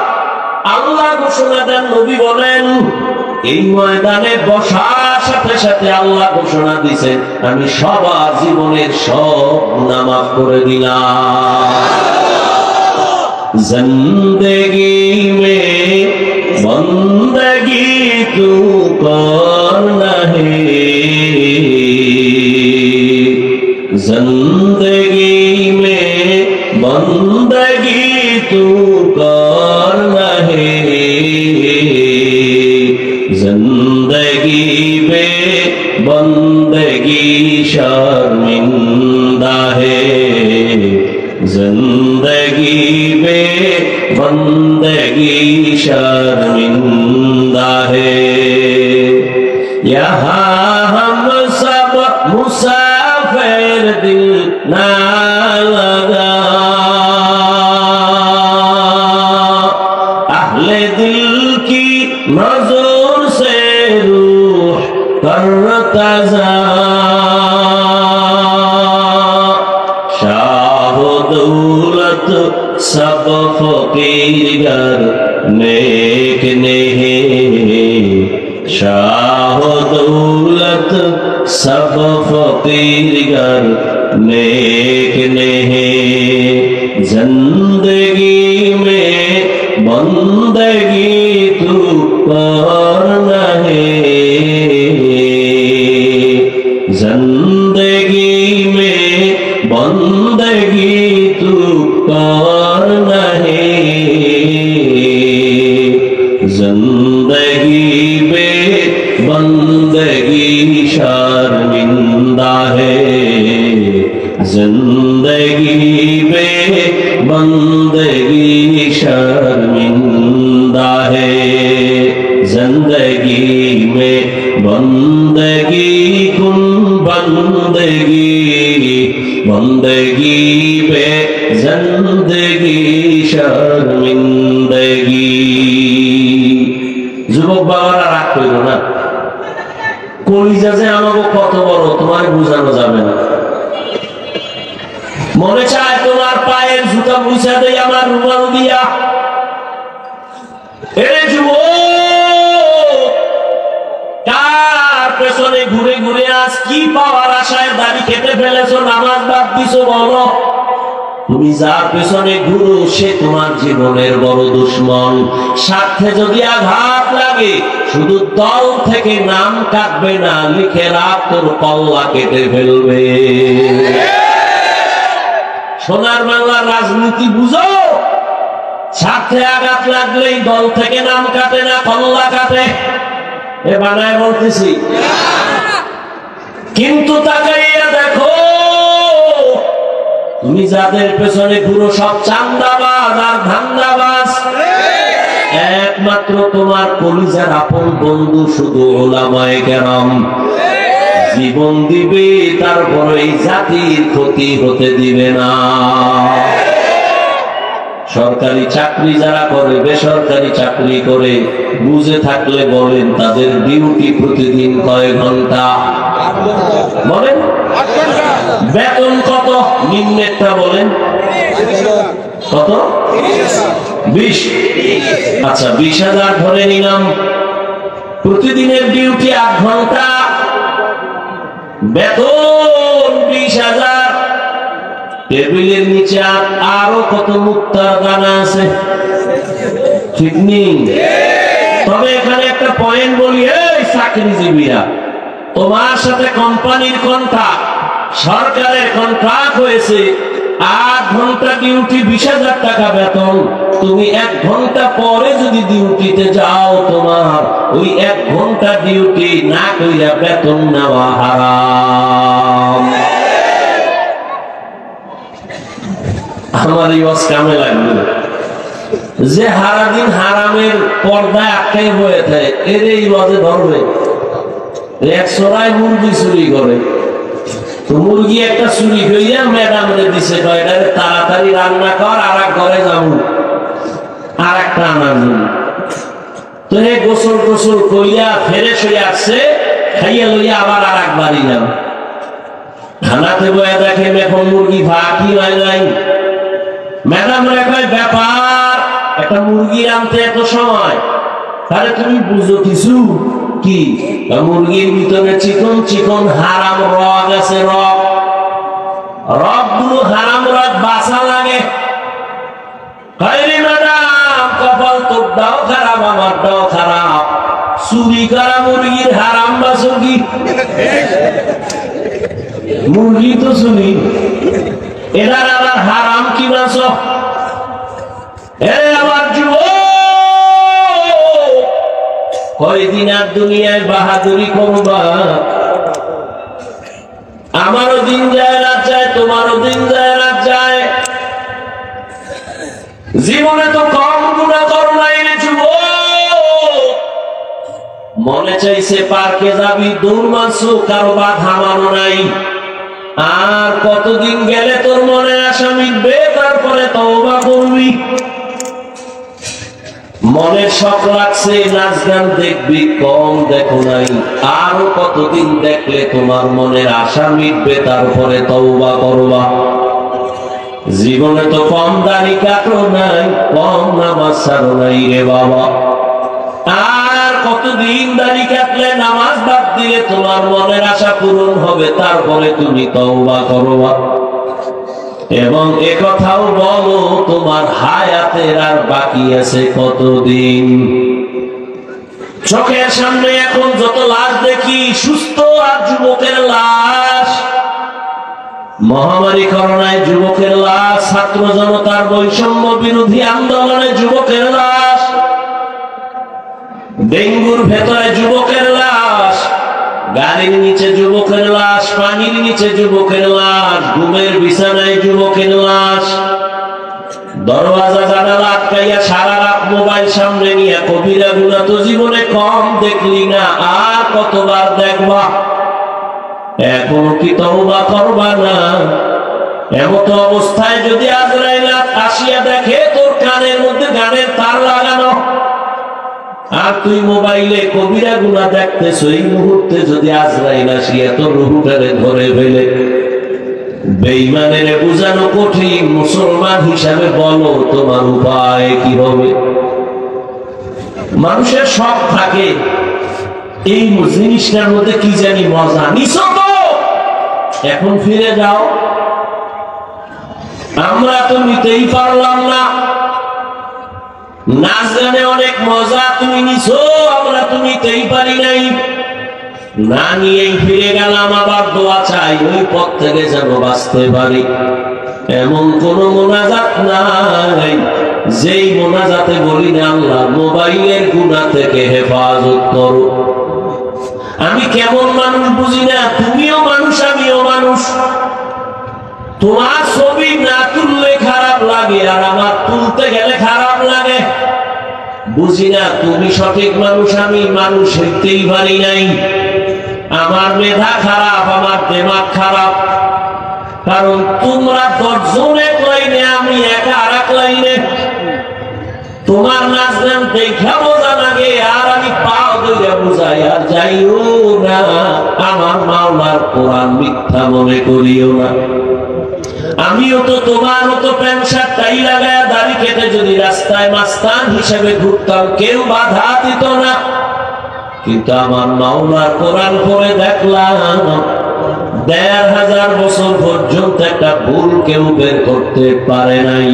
আল্লাহ ঘোষণা দেন, নবী বলেন, এই ময়দানে বসার সাথে সাথে আল্লাহ ঘোষণা দিয়েছেন, আমি সবার জীবনের সব গুনাহ মাফ করে দিলাম। জিন্দেগি মে বন্দগি তু করনা হে, जिंदगी में बंदगी तू करना है, जिंदगी में बंदगी शर्मिंदा है, जिंदगी में बंदगी शर्मिंदा है। यहाँ हम सब मुसाफिर दिल ना लगा, अहले दिल की नजर से रूह करता जा, शाह दौलत सब फकीर गर नेक नहीं, शाह दौलत सब फकीर गर नेक नहीं, जिंदगी में बंदगी तू करना है, जिंदगी में बंदगी तू करना है, जिंदगी में बंदगी शर्मिंदा है, जिंदगी में बंदगी शर्मिंदा है, जिंदगी में बंदगी कुन बंदगी, बंदगी पे जिंदगी शर्मिंदगी। যুবক বাবারা রাগ করো না, কলিজা যে আমাকে কত বড় তোমার বোঝানো যাবে না। মনে চায় তোমার পায়ের জুতা মুছা দেই আমার রুমাল দিয়া। এরে যুবক, কার পেছনে ঘুরে ঘুরে আজ কি পাওয়ার আশায় দাড়ি কেটে ফেলেছো, নামাজ বাদ দিছো বলো? তুমি যার পেছনে ঘুরো সে তোমার জীবনের বড় দুশ্মন। স্বার্থে যদি আঘাত লাগে শুধু দল থেকে নাম কাটবে না, লিখে রাখ তোর কল্লা কেটে ফেলবে। সোনার বাংলার রাজনীতি বুঝো, স্বার্থে আঘাত লাগলেই দল থেকে নাম কাটে না, কল্লা কাটে। এ বানায় বলতেছি, কিন্তু তাকাইয়া দেখো তুমি যাদের পেছনে ঘুরো সব চান্দাবাজ আর ধান্দাবাজ। একমাত্র তোমার কলিজার আপন বন্ধু শুধু উলামায়ে কেরাম। জীবন দিবে তারপর এই জাতির ক্ষতি হতে দিবে না। সরকারি চাকরি যারা করে, বেসরকারি চাকরি করে, বুঝে থাকলে বলেন তাদের ডিউটি প্রতিদিন কয় ঘন্টা? বলেন বেতন কত? নিম্নেরটা বলেন কত? 20। আচ্ছা 20,000 ধরে নিলাম। প্রতিদিনের ডিউটি 8 ঘন্টা, বেতন 20,000। টেবিলের নিচে আরো কত মুক্তার দানা আছে, ঠিক নেই? তবে এখানে একটা পয়েন্ট বলি, এই চাকরিজীবীরা, তোমার সাথে কোম্পানির কন্ট্রাক্ট, সরকারের কন্ট্রাক্ট হয়েছে 8 ঘন্টা ডিউটি, 20,000 টাকা বেতন। তুমি 1 ঘন্টা পরে যদি ডিউটিতে যাও, তোমার ওই 1 ঘন্টা ডিউটি না কইরা বেতন নেওয়া হারাম। আমার এই ওয়াজ কামে লাগবে যে সারাদিন হারামের পর্দায় আটকাই হয়ে থাকে, এর এই ওয়াজে ধরবে। এক চোরাই মুরগি চুরি করে, তো মুরগি একটা চুরি হইয়া ম্যাডাম রে দিছে, তাড়াতাড়ি রান্না কর, আর এক ঘরে যাবো আর একটা আনার জন্য। তো হে গোসল টোসল কইয়া ফ্রেশ হয়ে আসছে, খাইয়া লইয়া আবার আর এক বাড়ি যাব। খানাতে বয়ে দেখেন এখন মুরগি ফাঁকি হয় নাই। ম্যাডাম রে কয়, ব্যাপার একটা মুরগি আনতে এত সময়? তাহলে তুমি বুঝো কিছু কি? মুরগির ভিতরে চিকন চিকন হারাম রগ আছে, রগ গুলো হারাম রগ বাসা লাগে। ম্যাডাম কপাল তোরটাও খারাপ, আমারটাও খারাপ, চুরি করা মুরগির হারাম বাসো কি? মুরগি তো চুরি, এটার আবার হারাম কি বাসো? আমার যুবক, কয়দিন আর দুনিয়ায় বাহাদুরি করবা? আমারও দিন যায় রাত যায়, তোমারও দিন যায় রাত যায়। জীবনে তো কম গুনাহ করো নাই রে যুবক। মনে চাইছে পার্কে যাবি, দৌড় মারছো, কারো বাধা মানো নাই। আর কতদিন গেলে তোর মনে আশা মিটবে, তারপরে তওবা করবি। মনের শখ লাগছে, নাচ গান দেখবি, কম দেখো নাই। আরো কতদিন দেখলে তোমার মনের আশা মিটবে, তারপরে তওবা করবা। জীবনে তো কম দাড়ি কাটো নাই, কম নামাজ ছাড়ো নাই রে বাবা। আর কতদিন দাড়ি কাটলে, নামাজ বাদ দিলে তোমার মনের আশা পূরণ হবে, তারপরে তুমি তওবা করবা। এবং একথাও বলো, তোমার হায়াতের আর বাকি আছে কতদিন? চোখের সামনে এখন যত লাশ দেখি, সুস্থ আর যুবকের লাশ। মহামারী করোনায় যুবকের লাশ, ছাত্র জনতার বৈষম্য বিরোধী আন্দোলনে যুবকের লাশ, ডেঙ্গুর ভেতরে যুবকের লাশ, গাড়ির নিচে যুবকের লাশ, পানির নিচে যুবকের লাশ, ঘুমের বিছানায় যুবকের লাশ, দরওয়াজা জানালা আটকাইয়া সারা রাত মোবাইল সামনে নিয়ে কবিরা গুনাহ তো জীবনে কম দেখলি না, আর কতবার দেখবা? এখনো কি তওবা করবা না? এমত অবস্থায় যদি আজরাইল আসিয়া দেখে তোর কানের মধ্যে গানের তার লাগানো, আর তুই মোবাইলে কবিরা গুনাহ দেখতেছ, এই মুহূর্তে যদি আজরাইল আসিয়া তোর রূহটারে ধরে ফেলে, বেঈমানের বুঝানো কঠিন। মুসলমান হিসাবে বলো তোমার উপায় কি হবে? মানুষের শখ থাকে, এই জিনিসটার মধ্যে কি জানি মজা নিছো তো, এখন ফিরে যাও। আমরা তো নিতেই পারলাম না। নাচ গানে অনেক মজা তুমি নিছো, আমরা তো নিতেই পারি নাই। না নিয়েই ফিরে গেলাম, আবার দোয়া চাই ওই পথ থেকে যেন বাঁচতে পারি। এমন কোন মোনাজাত নাই যেই মোনাজাতে বলি না, আল্লাহ মোবাইলের গুনাহ থেকে হেফাজত করো। আমি কেমন মানুষ বুঝি না, তুমিও মানুষ আমিও মানুষ। তোমার ছবি না তুললে খারাপ লাগে, আর আমার তুলতে গেলে খারাপ লাগে। বুঝি না তুমি সঠিক মানুষ, আমি মানুষ হইতেই পারি নাই। আমার মেধা খারাপ, আমার দিমাগ খারাপ, কারণ তোমরা 10 জন এক লাইনে, আমি একা আর এক লাইনে। তোমার নাচ গান দেখা বোঝা লাগে, আর আমি পাও ধরে বুঝাই। আর যাইও না, আমার মাওলার কোরআন মিথ্যা মনে করিও না। আমিও তো তোমার মতো প্যান্ট শার্ট টাই লাগায় দাড়ি কেটে যদি রাস্তায় মাস্তান হিসেবে ঘুরতাম কেউ বাধা দিত না, কিন্তু আমার মাওলার কোরআন পড়ে দেখলাম ১৫০০ বছর পর্যন্ত একটা ভুল কেউ বের করতে পারে নাই।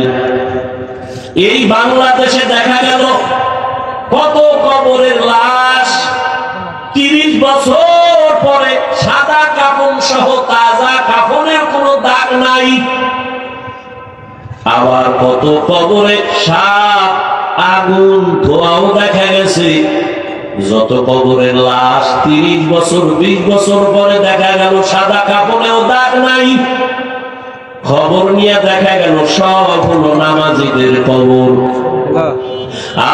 এই বাংলাদেশে দেখা গেল কত কবরের লাশ ৩০ বছর পরে সাদা কাফন সহ তাজা কাফনের কোনো দাগ নাই। আবার কত কবরে সাপ আগুন ধোঁয়াও দেখা গেছে। যত কবরের লাশ ৩০ বছর ২০ বছর পরে দেখা গেল সাদা কাফনেও দাগ নাই। খবর নিয়ে দেখা গেল সব হলো নামাজীদের কবর,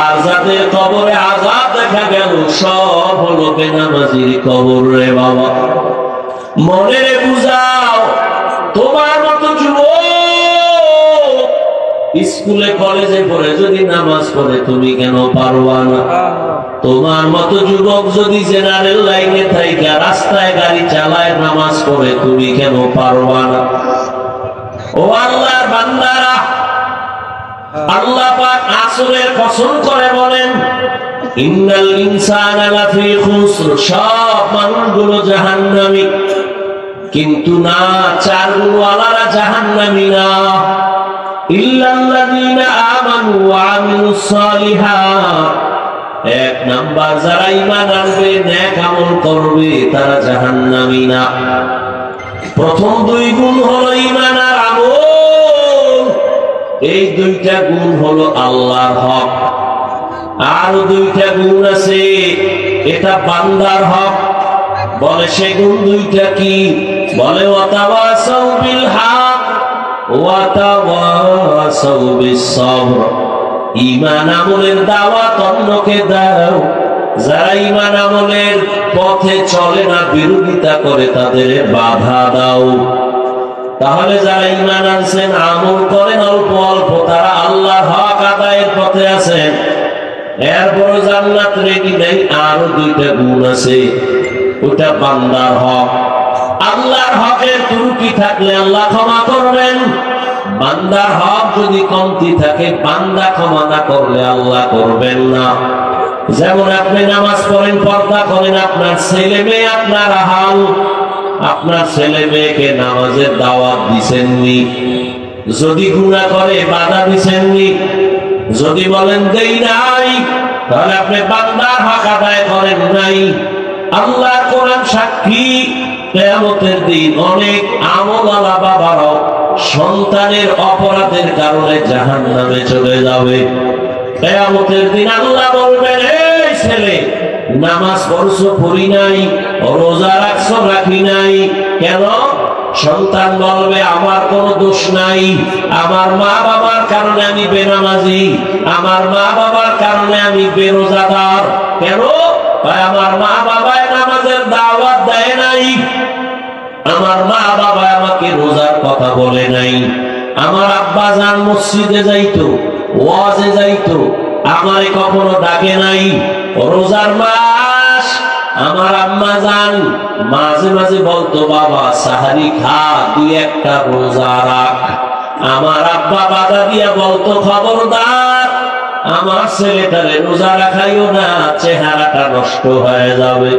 আর যাদের কবরে আযাব দেখা গেল সব হলো বেনামাজির কবর। রে বাবা, মনে বুঝাও, তোমার মতো যুবক স্কুলে কলেজে পড়ে যদি নামাজ পড়ে তুমি কেন পারবা না? তোমার মতো যুবক যদি জেনারেল লাইনে থাইকা রাস্তায় গাড়ি চালায় নামাজ পড়ে তুমি কেন পারবা না? ও আল্লাহর বান্দারা, আল্লাহ পাক আসরের কসম করে বলেন, ইন্নাল ইনসানা লাফি খুসর, সব মানুষগুলো জাহান্নামী। কিন্তু না, ৪ গুণওয়ালারা জাহান্নামী না। ইল্লাল্লাযীনা আমানু ওয়া আমিলুস সালিহাত, ১ নাম্বার যারা ঈমান আনবে নেক আমল করবে তারা জাহান্নামী না। প্রথম ২ গুণ হলো ঈমান আর আমল। এই ২টা গুণ হলো আল্লাহর হক। আর ২টা গুণ আছে, এটা বান্দার হক। বলে সে গুণ ২টা কি? বলে ওয়াতাওয়াসাউ বিল হক ওয়াতাওয়াসাউ বিস সবর। ঈমান আমলের দাওয়াত অন্যকে দাও, যারা ঈমান আমলের পথে চলে না বিরোধিতা করে তাদের বাধা দাও। তাহলে যারা ঈমান আনছেন আমল করেন অল্প অল্প তারা আল্লাহর হক আদায়ের পথে আছেন। এরপর জান্নাত রেডি নেই। আরো ২টা গুণ আছে, ওটা বান্দার হক। আল্লাহর হকের ত্রুটি থাকলে আল্লাহ ক্ষমা করবেন। বান্দার হক যদি কমতি থাকে বান্দা ক্ষমা না করলে আল্লাহ করবেন না। যেমন আপনি নামাজ পড়েন, পর্দা করেন, আপনার ছেলে মেয়ে আপনার হাল, আপনার ছেলে মেয়েকে নামাজের দাওয়াত দিছেননি। যদি গুনাহ করে বাধা দিছেননি, যদি বলেন দেই নাই, তাহলে আপনি বান্দার হক আদায় করেন নাই। আল্লাহর কোরআন সাক্ষী, কিয়ামতের দিন অনেক আমলওয়ালা বাবারাও সন্তানের অপরাধের কারণে জাহান্নামে চলে যাবে। কিয়ামতের দিন আল্লাহ বলবেন, এই ছেলে নামাজ পড়ছো পড়ি নাই, রোজা রাখছো রাখি নাই কেন? সন্তান বলবে আমার কোনো দোষ নাই, আমার মা বাবার কারণে আমি বেনামাজি, আমার মা বাবার কারণে আমি বেরোজাদার। কেন? আমার মা বাবায় নামাজের দাওয়াত দেয় নাই, আমার মা বাবা আমাকে রোজার কথা বলে নাই, আমার আব্বা জান মসজিদে যাইতো, ওয়াজে যাইতো, আমারে কখনো ডাকে নাই। রোজার মাস আমার আম্মা জান মাঝে মাঝে বলতো বাবা সাহারি খা, ২-১টা রোজা রাখ। আমার আব্বা বাধা দিয়া বলতো খবরদার আমার ছেলেটারে রোজা রাখাইও না, চেহারাটা নষ্ট হয়ে যাবে।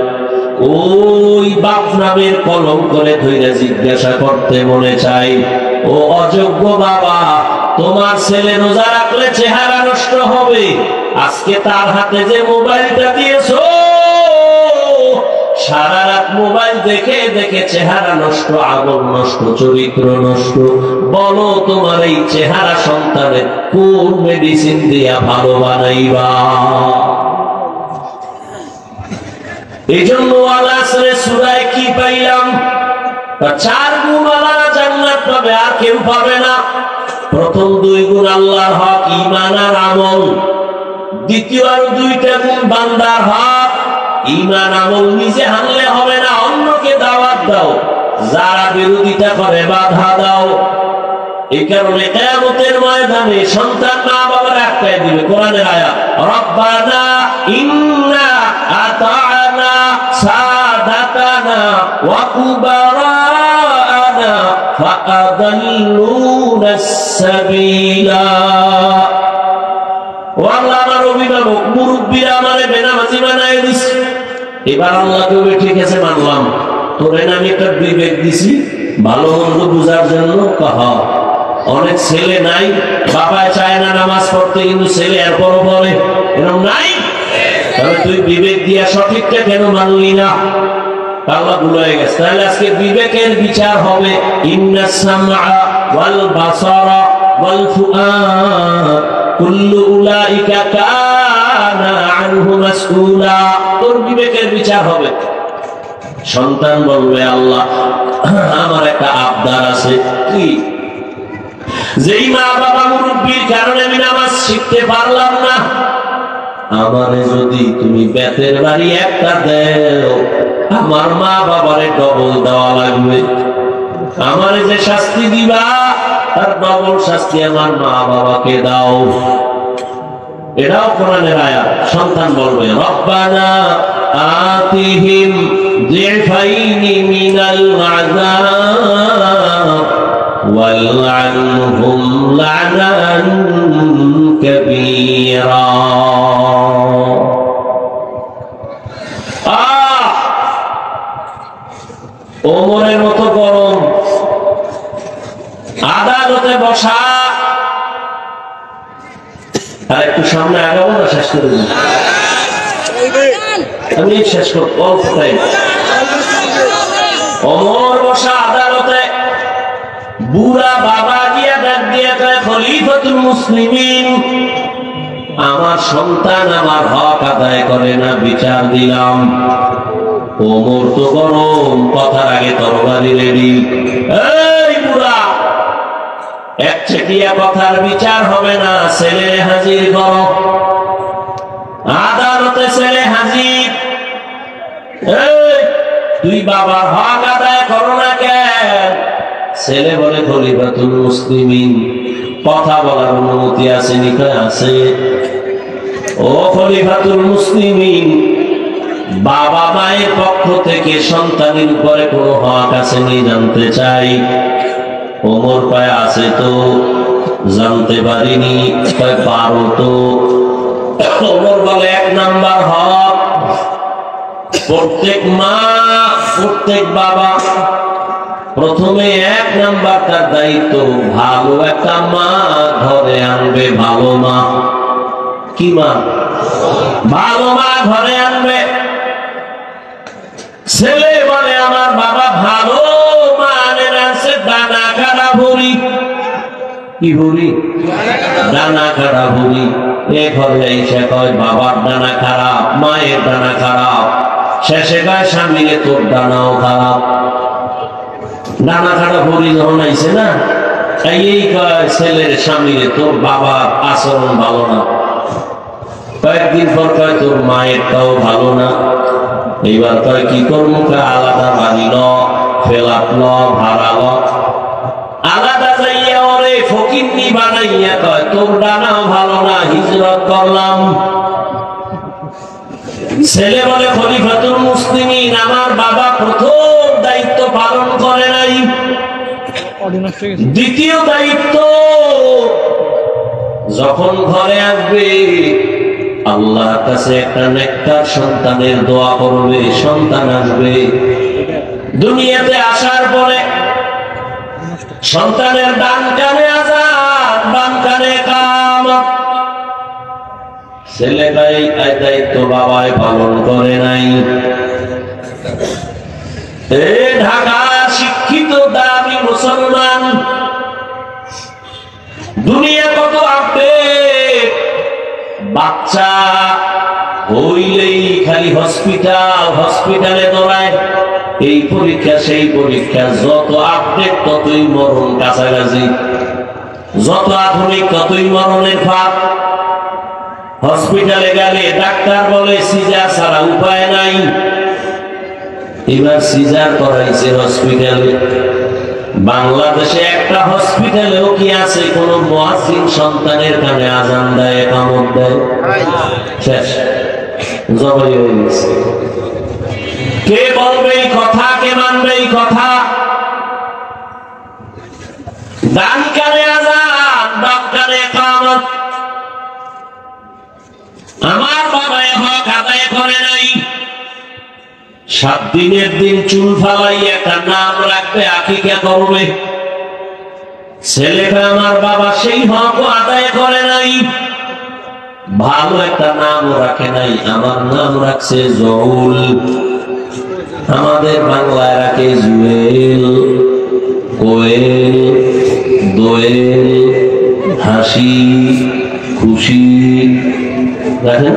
ওই বাপ নামের কলম করে ধইরা জিজ্ঞাসা করতে মনে চাই, ও অযোগ্য বাবা, তোমার ছেলে রোজা রাখলে চেহারা নষ্ট হবে, আজকে তার হাতে যে মোবাইলটা দিয়েছো, সারা রাত মোবাইল দেখে দেখে চেহারা নষ্ট, আমল নষ্ট, চরিত্র নষ্ট। বলো তোমার এই চেহারা সন্তানের কোন মেডিসিন দিয়া ভালো বানাইবা? এই জন্য আল-আসরে সূরায় কি পাইলাম? ৪ গুণওয়ালারা জান্নাত পাবে, আর কেউ পাবে না। প্রথম ২ গুণ আল্লাহর হক, ঈমান আর আমল। দ্বিতীয় আরো ২টা গুণ বান্দার হক। ঈমান আমল নিজে আনলে হবে না, অন্যকে দাওয়াত দাও, যারা বিরোধিতা করে বাধা দাও। এই কারণে কিয়ামতের ময়দানে সন্তান মা বাবার আটকায় দিবে। কোরআনের আয়াত, রব্বানা ইন্না আতা'না সাদাতানা ওয়া কুবারানা فأضلونا السبيل আল্লাহ আমার অভিভাবক মুরব্বীরা আমারে বেনামাজি বানায় দিছে এবার আল্লাহকে ঠিক আছে মানলাম তোরে আমি একটা বিবেক দিছি ভালো মন্দ বুঝার জন্য কহা অনেক ছেলে নাই বাবা চায় না নামাজ পড়তে কিন্তু ছেলে এরপরও বলে এরকম নাই তাহলে তুই বিবেক দিয়া সঠিকটা কেন মানলি না আল্লাহ ভুলে গেছে তাহলে আজকে বিবেকের বিচার হবে ইন্নাস সামআ ওয়াল বাসারা ওয়াল ফুআদ কুল্লু উলাইকা কানা আনহু মাসউলা তোর বিবেকের বিচার হবে সন্তান বলবে আল্লাহ আমার একটা আবদার আছে কি যেই মা বাবা মুরব্বির কারণে আমি নামাজ শিখতে পারলাম না আমারে যদি তুমি বেতের বাড়ি একটা দেও আমার মা বাবারে ডবল দেওয়া লাগবে আমারে যে শাস্তি দিবা তার ডবল শাস্তি আমার মা বাবাকে দাও এটাও কোরআনের আয়াত সন্তান বলবে রব্বানা আতিহিম যিফাইনি মিনাল আযাব ওয়ালআনহুম লা'নান কাবীরা ওমরের মতো গরম আদালতে বসা আর একটু সামনে আগাবো না শেষ করে দিন আমি শেষ করব অল্প টাইম ওমর বসা আদালতে বুড়া বাবা গিয়া ডাক দিয়া কয় খলিফাতুল মুসলিমিন আমার সন্তান আমার হক আদায় করে না বিচার দিলাম ওমর তো গরম কথার আগে তরবারি রেডি এই বুড়া একচেটিয়া কথার বিচার হবে না ছেলে হাজির করো আদালতে ছেলে হাজির তুই বাবার হক আদায় করো না কেন ছেলে বলে খলিফাতুল মুসলিমিন কথা বলার অনুমতি আছে নিকা আছে ও খলিফাতুল মুসলিমিন বাবা মায়ের পক্ষ থেকে সন্তানের উপরে কোনো হক আসেনি জানতে চাই ওমর পায় আছে তো জানতে পারিনি পারো তো ওমর বলে এক নাম্বার হক প্রত্যেক মা প্রত্যেক বাবা প্রথমে এক নাম্বার তার দায়িত্ব ভালো একটা মা ঘরে আনবে ভালো মা কি মা ভালো মা ঘরে আনবে ছেলে বলে আমার বাবা ভালো মানের আছে দানা কাটা ভরি কি ভরি দানা কাটা ভরি এ ঘরে এসে কয় বাবার দানা খারাপ মায়ের দানা খারাপ শেষে কয় স্বামীরে তোর দানাও খারাপ দানা কাটা ভরি যখন আইছে না এই কয় ছেলের স্বামীরে তোর বাবার আচরণ ভালো না কয়েকদিন পর কয় তোর মায়েরটাও ভালো না এইবার কয় কি করবো আলাদা বাড়ি ল ফেলাপ ল ভাড়া ল আলাদা যাইয়া ওরে ফকিন্নি বানাইয়া কয় তোর ডানাও ভালো না হিজরত করলাম ছেলে বলে খলিফাতুল মুসলিমিন আমার বাবা প্রথম দায়িত্ব পালন করে নাই দ্বিতীয় দায়িত্ব যখন ঘরে আসবে আল্লাহর কাছে একটা নেককার সন্তানের দোয়া করবে সন্তান আসবে দুনিয়াতে আসার পরে সন্তানের ডান কানে আযান বাম কানে কামত ছেলে ভাই এই দায়িত্ব বাবাই পালন করে নাই এই ঢাকা শিক্ষিত দামি মুসলমান দুনিয়া কত আপডেট বাচ্চা হইলেই খালি হসপিটালে দৌড়ায় এই পরীক্ষা সেই পরীক্ষা যত আপডেট ততই মরণ কাছাকাছি যত আধুনিক ততই মরণের ফাঁক হসপিটালে গেলে ডাক্তার বলে সিজার ছাড়া উপায় নাই এবার সিজার করাইছে হসপিটালে বাংলাদেশে একটা হসপিটালেও কি আছে কোন মুয়াজ্জিন সন্তানের কানে আযান দেয় ইকামত দেয় শেষ জবাই হয়ে গেছে কে বলবে এই কথা কে মানবে এই কথা ডান কানে আযান, বাম কানে ইকামত। আমার বাবা হক আদায় করে নাই। 7 দিনের দিন চুল ফালাই একটা নাম রাখবে, আকিকা করবে। ছেলেটা আমার বাবা সেই হক আদায় করে নাই, ভালো একটা নাম রাখে নাই। আমার নাম রাখছে জহুল, আমাদের বাংলায় রাখে জুয়েল, কোয়েল, দোয়েল, হাসি, খুশি। দেখেন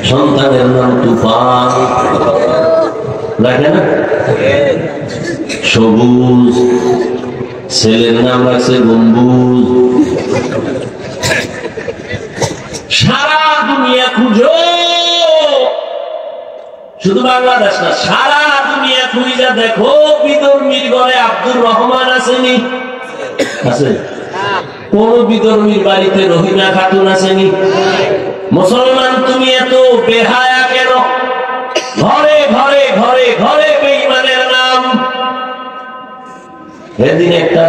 সন্তানের নাম তুফান, দেখেন সবুজ, ছেলের নাম রাখছে গম্বুজ। সারা দুনিয়া খুঁজো, শুধু বাংলাদেশ না, সারা দুনিয়া খুঁজা দেখো বিধর্মীর ঘরে আব্দুর রহমান আসেনি? আছে? কোন বিধর্মীর বাড়িতে রহিমা খাতুন আসেনি? মুসলমান তুমি এত বেহায়া কেন? ঘরে ঘরে ঘরে ঘরে বেঈমানের নাম। এদিন একটা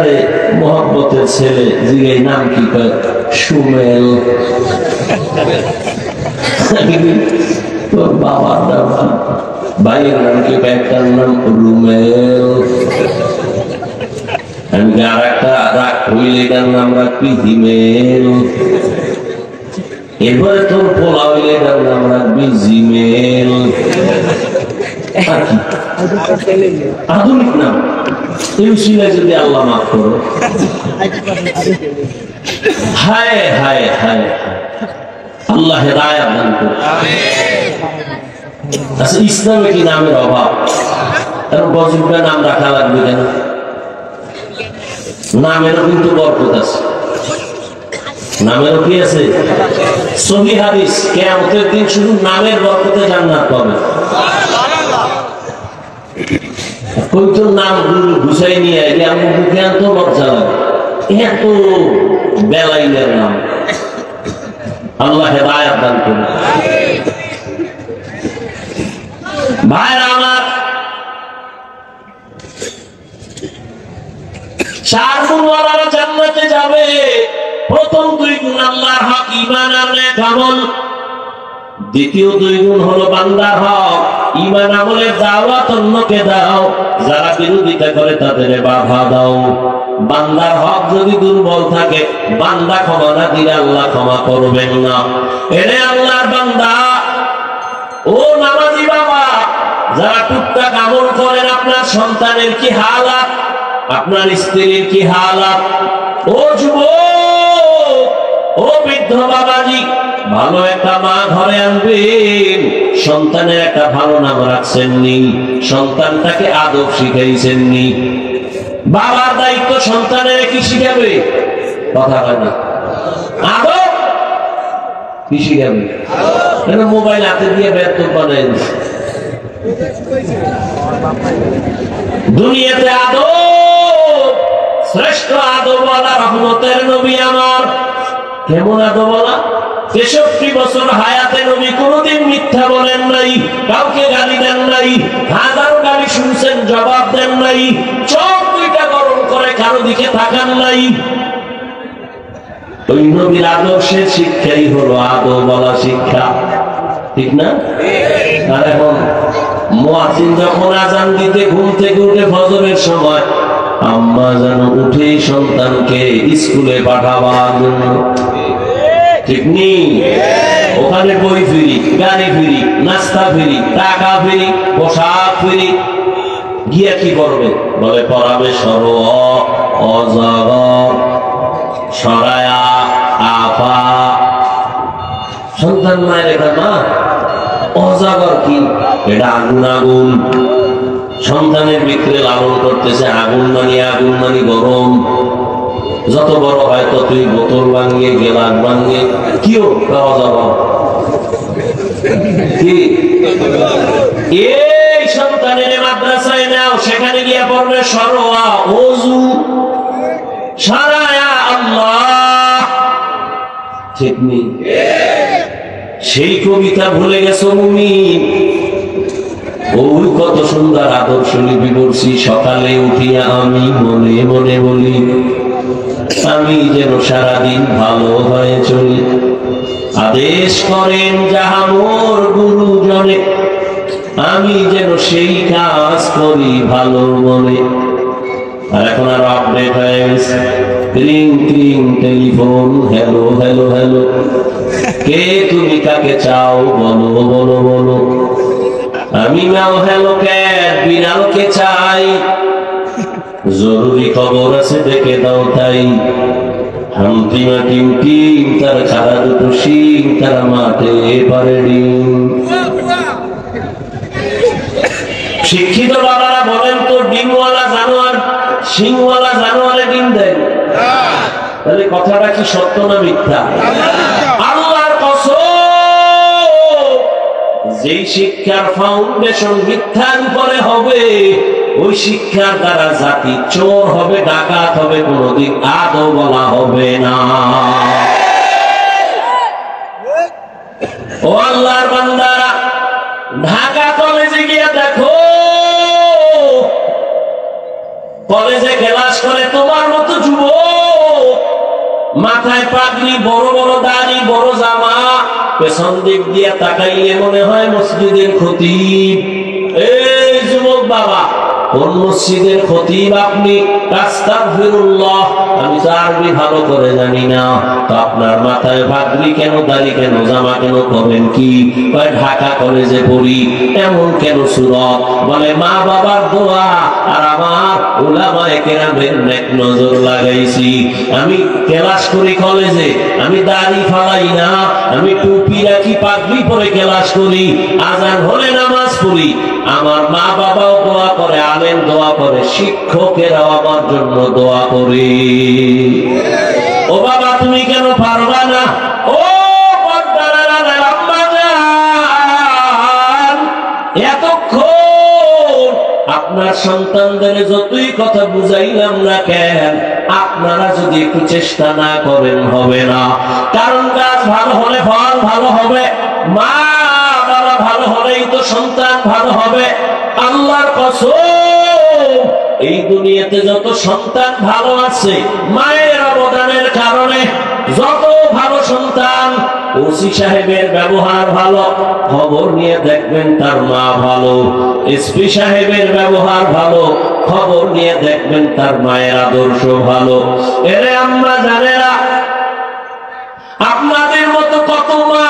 মোহাম্মতের ছেলে জিগে নাম কি কয়? সুমেল। তোর বাবার নাম কি? ভাইয়ের নাম কি? একটার নাম রুমেল। আমি আর একটা রাগ হইলে এটার নাম রাখবি হিমেল। এরপরে তোর পোলা হইলে এটার নাম রাখবি জিমেল। আধুনিক নাম এই শিলায় যদি আল্লাহ মাফ করো। হায় হায় হায়, আল্লাহ হেদায়েত দান করুন। আচ্ছা, ইসলামে কি নামের অভাব? আর গজবটা নাম রাখা লাগবে কেন? নামেরও কিন্তু বরকত আছে, নামেরও কি আছে? সহিহ হাদিস, কিয়ামতের দিন শুধু নামের বরকতে জান্নাত পাবে। কই তোর নাম ঘুষাই নিয়ে আইলে আমি মুখে আনতো লজ্জা লাগে, এত বেলাইনের নাম। আল্লাহ হেদায়েত দান করুন। ভাইরা আমার, 4 গুণওয়ালারা জান্নাতে যাবে। প্রথম 2 গুণ আল্লাহর হক, ঈমান আর নেক আমল। দ্বিতীয় 2 গুণ হলো বান্দার হক, ঈমান আমলের দাওয়াত অন্যকে দাও, যারা বিরোধিতা করে তাদের বাধা দাও। বান্দার হক যদি দুর্বল থাকে, বান্দা ক্ষমা না দিলে আল্লাহ ক্ষমা করবেন না। এরে আল্লাহর বান্দা, ও নামাজি বাবা, যারা টুকটাক আমল করেন, আপনার সন্তানের কি হালাত, আপনার স্ত্রীর কি হালাত? ও যুবক, ও বৃদ্ধ বাবাজি, ভালো একটা মা ঘরে আনবেন। সন্তানের একটা ভালো নাম রাখছেননি, সন্তানটাকে আদব শিখাইছেননি। বাবার দায়িত্ব সন্তানের কি শিখাবে? কথা হয় না, আদব কি শিখাবে? কেন মোবাইল হাতে দিয়ে ব্যর্থ বানাই দিচ্ছে। দুনিয়াতে আদব, শ্রেষ্ঠ আদবওয়ালা রহমতের নবী আমার। কেমন আদবওয়ালা? 63 বছর হায়াতে নবী কোনদিন মিথ্যা বলেন নাই, কাউকে গালি দেন নাই, হাজারো গালি শুনছেন, জবাব দেন নাই, চোখ 2টা গরম করে কারো দিকে তাকান নাই। ওই নবীর আদর্শের শিক্ষাই হলো আদবওয়ালা শিক্ষা, ঠিক না? আর এখন মুয়াজ্জিন যখন আযান দিতে ঘুম থেকে উঠে ফজরের সময়, আম্মা যেন উঠে সন্তানকে স্কুলে পাঠাবার জন্য, ঠিক নেই? ওখানে বই ফ্রি, গাড়ি ফ্রি, নাস্তা ফ্রি, টাকা ফ্রি, পোশাক ফ্রি। গিয়া কি করবে? বলে পড়াবে সর, অজগর, সরায়া, আফা। সন্তান মায়ের এটা মা, অজাগর কি? এটা আগুন। আগুন সন্তানের ভিতরে লালন করতেছে। আগুন মানি গরম। যত বড় হয় ততই বোতল ভাঙিয়ে, গেলাস ভাঙিয়ে। কি অজাগর কি? এই সন্তানের মাদ্রাসায় নাও, সেখানে গিয়ে পড়বে সরোয়া, ওযু, সারায়া, আল্লাহ, ঠিক নেই? সেই কবিতা ভুলে গেছো মুমিন? ওই কত সুন্দর আদর্শ লিপি পড়ছি। সকালে উঠিয়া আমি মনে মনে বলি, আমি যেন সারাদিন ভালো হয়ে চলি। আদেশ করেন যাহা মোর গুরুজনে, আমি যেন সেই কাজ করি ভালো মনে। আর এখন আরো আপডেট হয়ে গেছে, ক্রিং ক্রিং টেলিফোন, হ্যালো হ্যালো হ্যালো, কে তুমি কাকে চাও বলো বলো বলো। আমি ম্যাও হ্যালো ক্যাট, বিড়ালকে চাই, জরুরি খবর আছে দেখে দাও তাই। হামটিমা টিম টিম, তার খাড়া দুটো শিং, তারা মাঠে পারে ডিম। শিক্ষিত বাবারা বলেন তো, ডিমওয়ালা জানোয়ার শিংওয়ালা জানোয়ারে ডিম দেয়? তাহলে কথাটা কি সত্য না মিথ্যা? আল্লাহর কসম, যেই শিক্ষার ফাউন্ডেশন মিথ্যার উপরে হবে, ওই শিক্ষার দ্বারা জাতি চোর হবে, ডাকাত হবে, কোনদিন আদৌ বলা হবে না। ও আল্লাহর বান্দারা, ঢাকা কলেজে গিয়ে দেখো, কলেজে ক্লাস করে তোমার মতো যুবক, মাথায় পাগড়ি, বড় বড় দাড়ি, বড় জামা, পেছন দিক দিয়ে তাকাইলে মনে হয় মসজিদের খতিব। এই যুবক বাবা, কোন মসজিদের খতিব আপনি? আস্তাগফিরুল্লাহ, আমি তো আরবি ভালো করে জানি না। তো আপনার মাথায় পাগড়ি কেন, দাড়ি কেন, জামা কেন, করেন কি? ঢাকা কলেজে পড়ি। এমন কেন সুরত? বলে মা বাবার দোয়া আর আমার উলামায়ে কেরামের নেক নজর লাগাইছি। আমি ক্লাস করি কলেজে, আমি দাড়ি ফালাই না, আমি টুপি রাখি, পাগড়ি পরে ক্লাস করি, আজান হলে নামাজ পড়ি। আমার মা বাবাও দোয়া করে, আলেম দোয়া করে, শিক্ষকেরাও আমার জন্য দোয়া করে। ও বাবা, তুমি কেন পারবা না? ও এতক্ষণ আপনার সন্তানদের যতই কথা বুঝাইলাম না কেন, আপনারা যদি একটু চেষ্টা না করেন হবে না। কারণ গাছ ভালো হলে ফল ভালো হবে, মা বাবা ভালো হলেই তো সন্তান ভালো হবে। আল্লাহর কসম, এই দুনিয়াতে যত সন্তান ভালো আছে মায়ের অবদানের কারণে। যত ভালো সন্তান, ওসি সাহেবের ব্যবহার ভালো, খবর নিয়ে দেখবেন তার মা ভালো। এসপি সাহেবের ব্যবহার ভালো, খবর নিয়ে দেখবেন তার মায়ের আদর্শ ভালো। এরে আমরা জানেরা, আপনাদের মতো কত মা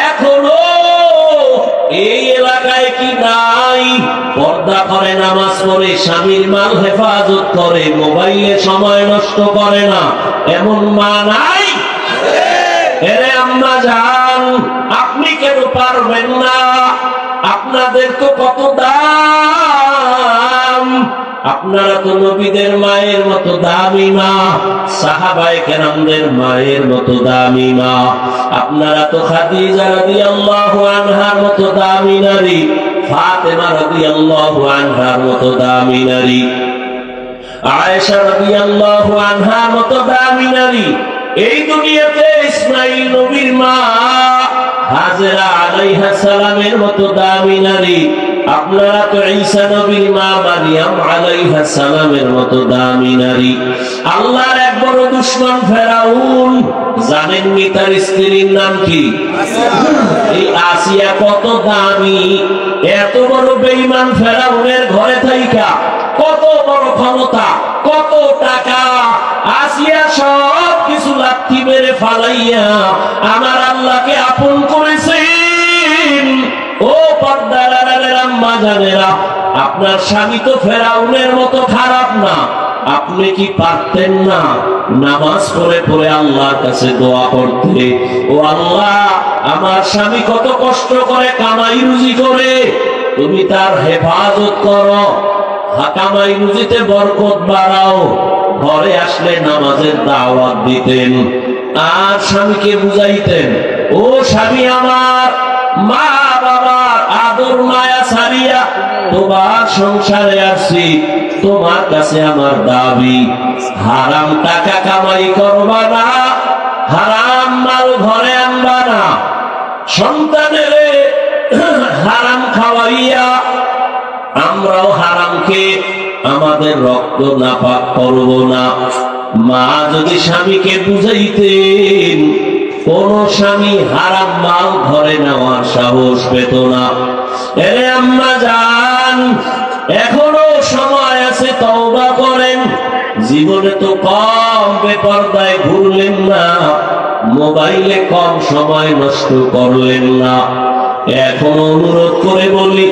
এখনো এই এলাকায় কি নাই? পর্দা করে, নামাজ পড়ে, স্বামীর মাল হেফাজত করে, মোবাইলে সময় নষ্ট করে না, এমন মা নাই? এরে আম্মা জান, আপনি কেন পারবেন না? আপনাদের তো কত দাম। আপনারা তো নবীদের মায়ের মতো দামি মা, সাহাবায়ে কেরামদের মায়ের মতো দামি মা। আপনারা তো খাদিজা রাদিয়াল্লাহু আনহার মতো দামি নারী, ফাতেমা রাদিয়াল্লাহু আনহার মতো দামি নারী, আয়েশা রাদিয়াল্লাহু আনহার মতো দামি নারী। এই দুনিয়াতে ইসমাঈল নবীর মা হাজেরা আলাইহিস সালামের মতো দামি নারী। আপনারা তো ঈসা নবীর মা মারিয়াম আলাইহিস সালামের মতো দামি নারী। আল্লাহর এক বড় দুশমন ফেরাউন, জানেননি তার স্ত্রীর নাম কি? এই আসিয়া কত দামি। এত বড় বেঈমান ফেরাউনের ঘরে থাইকা কত বড় ক্ষমতা, কত টাকা। আসিয়া সব কিছু লাথি মেরে ফালাইয়া আমার আল্লাহকে আপন করেছেন। ও পর্দার আম্মা জানেরা, আপনার স্বামী তো ফেরাউনের মতো খারাপ না। আপনি কি পারতেন না নামাজ পড়ে পড়ে আল্লাহর কাছে দোয়া করতে? ও আল্লাহ, আমার স্বামী কত কষ্ট করে কামাই রুজি করে, তুমি তার হেফাজত করো, কামাই রুজিতে বরকত বাড়াও। ঘরে আসলে নামাজের দাওয়াত দিতেন আর স্বামীকে বুঝাইতেন, ও স্বামী আমার, মা বাবার আদর মায়া ছাড়িয়া তোমার সংসারে আসছি, তোমার কাছে আমার দাবি, হারাম টাকা কামাই করবা না, হারাম মাল ঘরে আনবা না, সন্তানের হারাম খাওয়াইয়া আমরাও হারামকে আমাদের রক্ত নাপাক করব না। মা যদি স্বামীকে বুঝাইতেন, কোন স্বামী হারাম মাল ঘরে নেওয়ার সাহস পেত না। এরে আম্মা জান, এখনো সময় আছে, তওবা করেন। জীবনে তো কম বেপরদায় ঘুরলেন না, মোবাইলে কম সময় নষ্ট করলেন না। এখন অনুরোধ করে বলি,